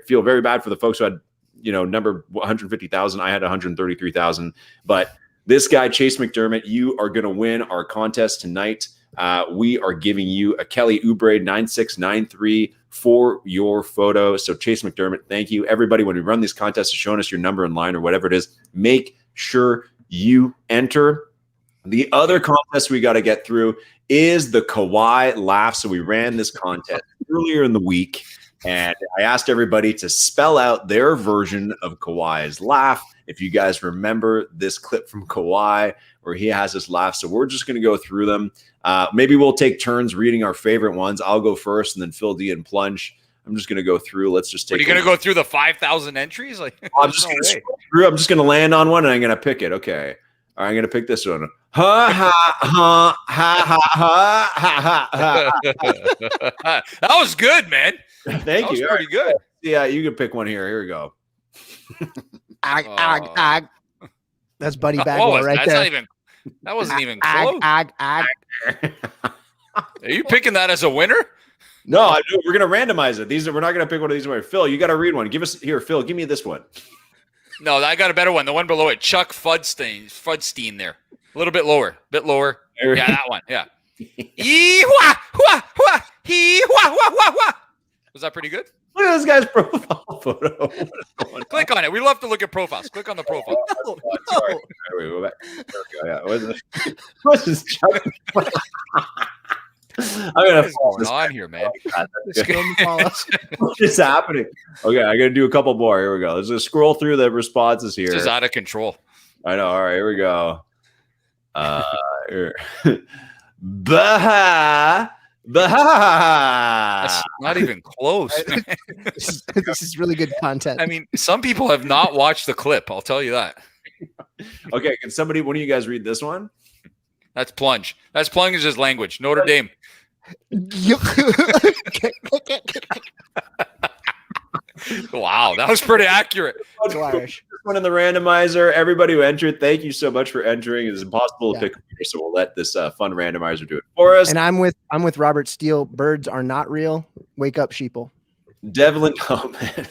A: Feel very bad for the folks who had, number 150,000. I had 133,000. But this guy, Chase McDermott, you are going to win our contest tonight. We are giving you a Kelly Oubre 9693 for your photo. So Chase McDermott, thank you. Everybody, when we run these contests, showing us your number in line or whatever it is, make sure you enter. The other contest we got to get through is the Kawhi laugh. So we ran this contest earlier in the week, and I asked everybody to spell out their version of Kawhi's laugh. If you guys remember this clip from Kawhi where he has this laugh. So we're just going to go through them. Maybe we'll take turns reading our favorite ones. I'll go first, and then Phil D and Plunge. I'm just going to go through. Let's just take.
B: Are you going to go through the 5,000 entries? Like,
A: I'm just going to scroll through. I'm just going to land on one, and I'm going to pick it. Okay. All right, I'm going to pick this one. Ha ha ha ha ha ha ha.
B: That was good, man.
A: Thank you.
B: Pretty good.
A: Yeah, you can pick one here. Here we go.
C: That's Buddy Bagwell right there.
B: That wasn't even close. Are you picking that as a winner?
A: No, we're going to randomize it. We're not going to pick one of these away. Phil, you got to read one. Phil, give me this one.
B: No, I got a better one. The one below it. Chuck Fudstein there. A little bit lower. Yeah, that one. Yeah. Was that pretty good?
A: Look at this guy's profile photo.
B: Click on it. We love to look at profiles. Click on the profile.
A: Sorry. There we go. There we go. Yeah. What's this Chuck? I'm gonna
B: fall on here, man.
A: What is happening? Okay, I gotta do a couple more. Here we go. Let's just scroll through the responses here.
B: This is out of control.
A: I know. All right, here we go. Here. Baha.
B: That's not even close.
C: This is really good content.
B: I mean, some people have not watched the clip. I'll tell you that.
A: Okay, can one of you guys read this one?
B: That's Plunge. That's Plunge's language. Notre Dame. Wow, that was pretty accurate.
C: Irish.
A: One in the randomizer. Everybody who entered, thank you so much for entering. It is impossible to pick a winner, so we'll let this fun randomizer do it for us.
C: And I'm with Robert Steele. Birds are not real. Wake up, sheeple.
A: Devlin, oh man,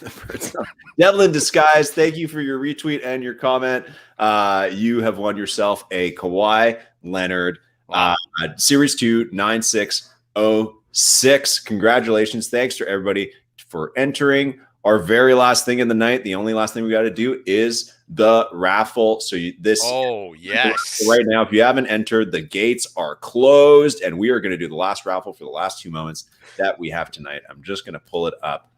A: Devlin Disguise, thank you for your retweet and your comment. You have won yourself a Kawhi Leonard Series 2 9606. Congratulations. Thanks to everybody for entering. Our very last thing in the night, the only last thing we got to do is the raffle. So
B: yes.
A: Right now, if you haven't entered, the gates are closed, and we are going to do the last raffle for the last 2 moments that we have tonight. I'm just going to pull it up.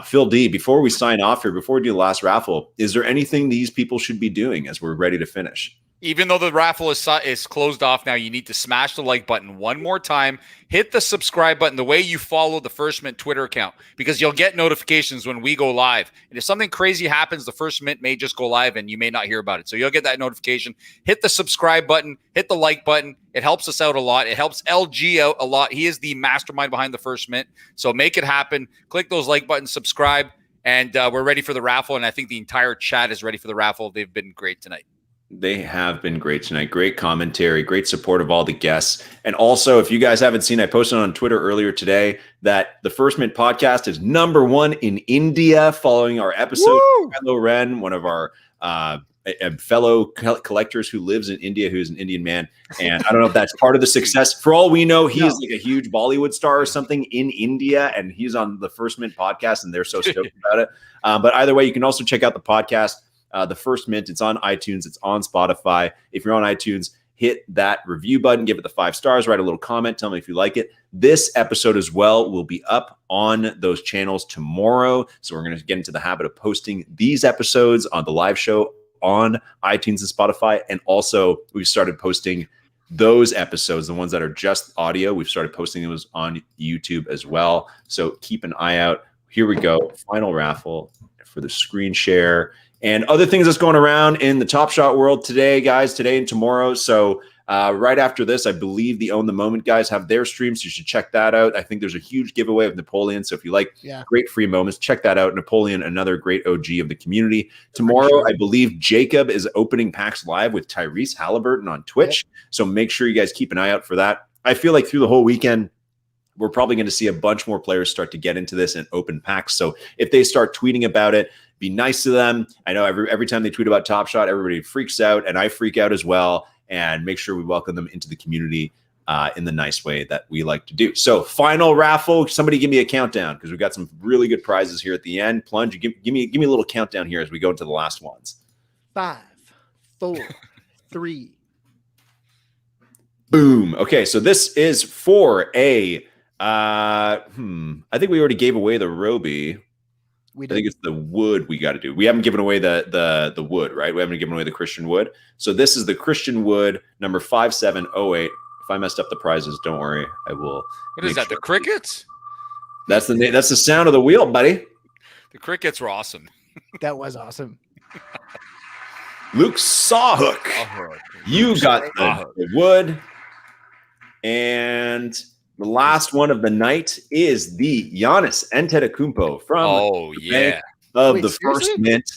A: Phil D, before we sign off here, before we do the last raffle, is there anything these people should be doing as we're ready to finish?
B: Even though the raffle is closed off now, you need to smash the like button one more time. Hit the subscribe button the way you follow the First Mint Twitter account, because you'll get notifications when we go live. And if something crazy happens, the First Mint may just go live and you may not hear about it. So you'll get that notification. Hit the subscribe button. Hit the like button. It helps us out a lot. It helps LG out a lot. He is the mastermind behind the First Mint. So make it happen. Click those like buttons, subscribe, and we're ready for the raffle. And I think the entire chat is ready for the raffle. They've been great tonight.
A: They have been great tonight. Great commentary, great support of all the guests. And also, if you guys haven't seen, I posted on Twitter earlier today that the First Mint podcast is #1 in India, following our episode with Hello Ren, one of our fellow collectors who lives in India, who's an Indian man. And I don't know if that's part of the success. For all we know, he is like a huge Bollywood star or something in India, and he's on the First Mint podcast, and they're so stoked about it. But either way, you can also check out the podcast. The First Mint, it's on iTunes, it's on Spotify. If you're on iTunes, hit that review button, give it the 5 stars, write a little comment, tell me if you like it. This episode as well will be up on those channels tomorrow. So we're going to get into the habit of posting these episodes on the live show on iTunes and Spotify. And also we've started posting those episodes, the ones that are just audio. We've started posting those on YouTube as well. So keep an eye out. Here we go. Final raffle for the screen share and other things that's going around in the Top Shot world today, guys, today and tomorrow. So Right after this, I believe the Own the Moment guys have their stream, so you should check that out. I think there's a huge giveaway of Napoleon, so if you like great free moments, check that out. Napoleon, another great OG of the community. Tomorrow, I believe Jacob is opening packs live with Tyrese Halliburton on Twitch, so make sure you guys keep an eye out for that. I feel like through the whole weekend, we're probably going to see a bunch more players start to get into this and open packs. So if they start tweeting about it, be nice to them. I know every time they tweet about Top Shot, everybody freaks out, and I freak out as well. And make sure we welcome them into the community in the nice way that we like to do. So final raffle. Somebody give me a countdown because we've got some really good prizes here at the end. Plunge, give me a little countdown here as we go into the last ones.
C: 5, 4, 3.
A: Boom. Okay, so this is for a. I think we already gave away the Roby. I think it's the wood we got to do. We haven't given away the wood, right? We haven't given away the Christian wood. So this is the Christian wood number 5708. If I messed up the prizes, don't worry. I will.
B: What is that? The crickets?
A: That's the sound of the wheel, buddy.
B: The crickets were awesome.
C: That was awesome.
A: Luke Sawhook. You got the wood. And the last one of the night is the Giannis Antetokounmpo from the first mint.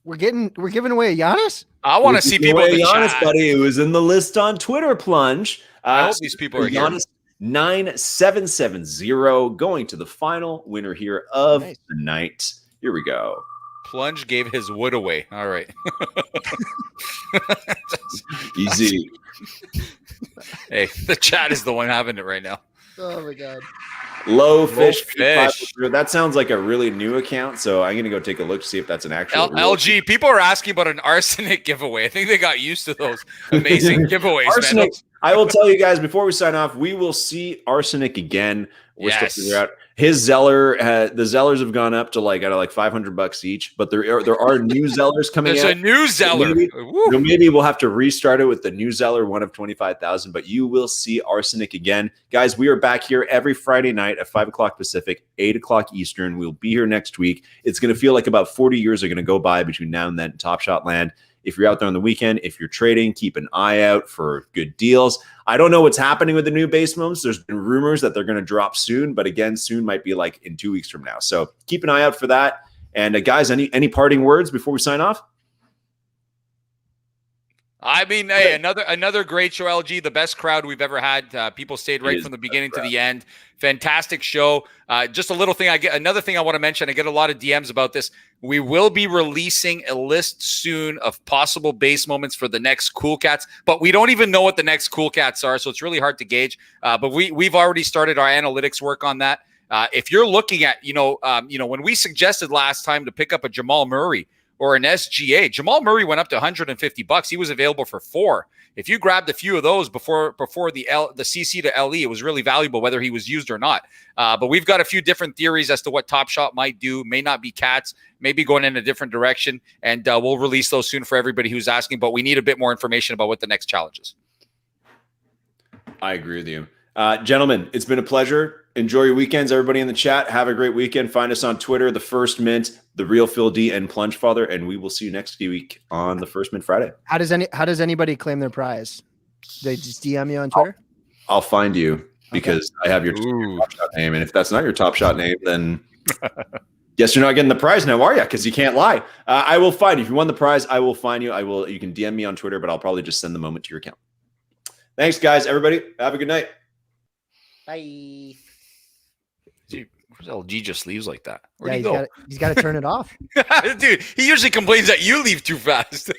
C: We're giving away a Giannis.
B: I want to see people in the
A: Giannis,
B: chat.
A: buddy. It was in the list on Twitter, Plunge.
B: I hope these people are
A: Giannis
B: here. 9770
A: going to the final winner here of the night. Here we go.
B: Plunge gave his wood away. All right.
A: Easy.
B: Hey, the chat is the one having it right now.
C: Oh my god.
A: Low fish.
B: Fish.
A: That sounds like a really new account, so I'm gonna go take a look to see if that's an actual
B: LG. People are asking about an arsenic giveaway. I think they got used to those amazing giveaways.
A: Arsenic.
B: Man.
A: I will tell you guys before we sign off, we will see Arsenic again. We're still figuring out his Zeller. The Zellers have gone up to like $500 each, but there are new Zellers coming.
B: There's a new Zeller.
A: Maybe we'll have to restart it with the new Zeller, one of 25,000. But you will see Arsenic again, guys. We are back here every Friday night at 5 o'clock Pacific, 8 o'clock Eastern. We'll be here next week. It's going to feel like about 40 years are going to go by between now and then in Top Shot land. If you're out there on the weekend, if you're trading, keep an eye out for good deals. I don't know what's happening with the new base moments. There's been rumors that they're going to drop soon, but again, soon might be like in 2 weeks from now. So keep an eye out for that. And guys, any parting words before we sign off?
B: I mean, hey, another great show, LG. The best crowd we've ever had. People stayed right from the beginning to the end. Fantastic show. Just a little thing. Another thing I want to mention. I get a lot of DMs about this. We will be releasing a list soon of possible base moments for the next Cool Cats, but we don't even know what the next Cool Cats are, so it's really hard to gauge. But we've already started our analytics work on that. If you're looking at, when we suggested last time to pick up a Jamal Murray or an SGA. Jamal Murray went up to $150. He was available for $4. If you grabbed a few of those before the CC to LE, it was really valuable whether he was used or not. But we've got a few different theories as to what Top Shot might do. May not be cats, maybe going in a different direction. And we'll release those soon for everybody who's asking. But we need a bit more information about what the next challenge is.
A: I agree with you. Gentlemen, it's been a pleasure. Enjoy your weekends, everybody in the chat. Have a great weekend. Find us on Twitter, The First Mint, TheReelPhilD and PlungeFather, and we will see you next week on The First Mint Friday.
C: How does anybody claim their prize? They just DM you on Twitter?
A: I'll find you because I have your Top Shot name, and if that's not your Top Shot name, then guess you're not getting the prize now, are you? Because you can't lie. I will find you. If you won the prize, I will find you. You can DM me on Twitter, but I'll probably just send the moment to your account. Thanks, guys. Everybody, have a good night.
C: Bye.
B: Where's LG just leaves like that?
C: Where'd he go? He's got to turn it off.
B: Dude, he usually complains that you leave too fast.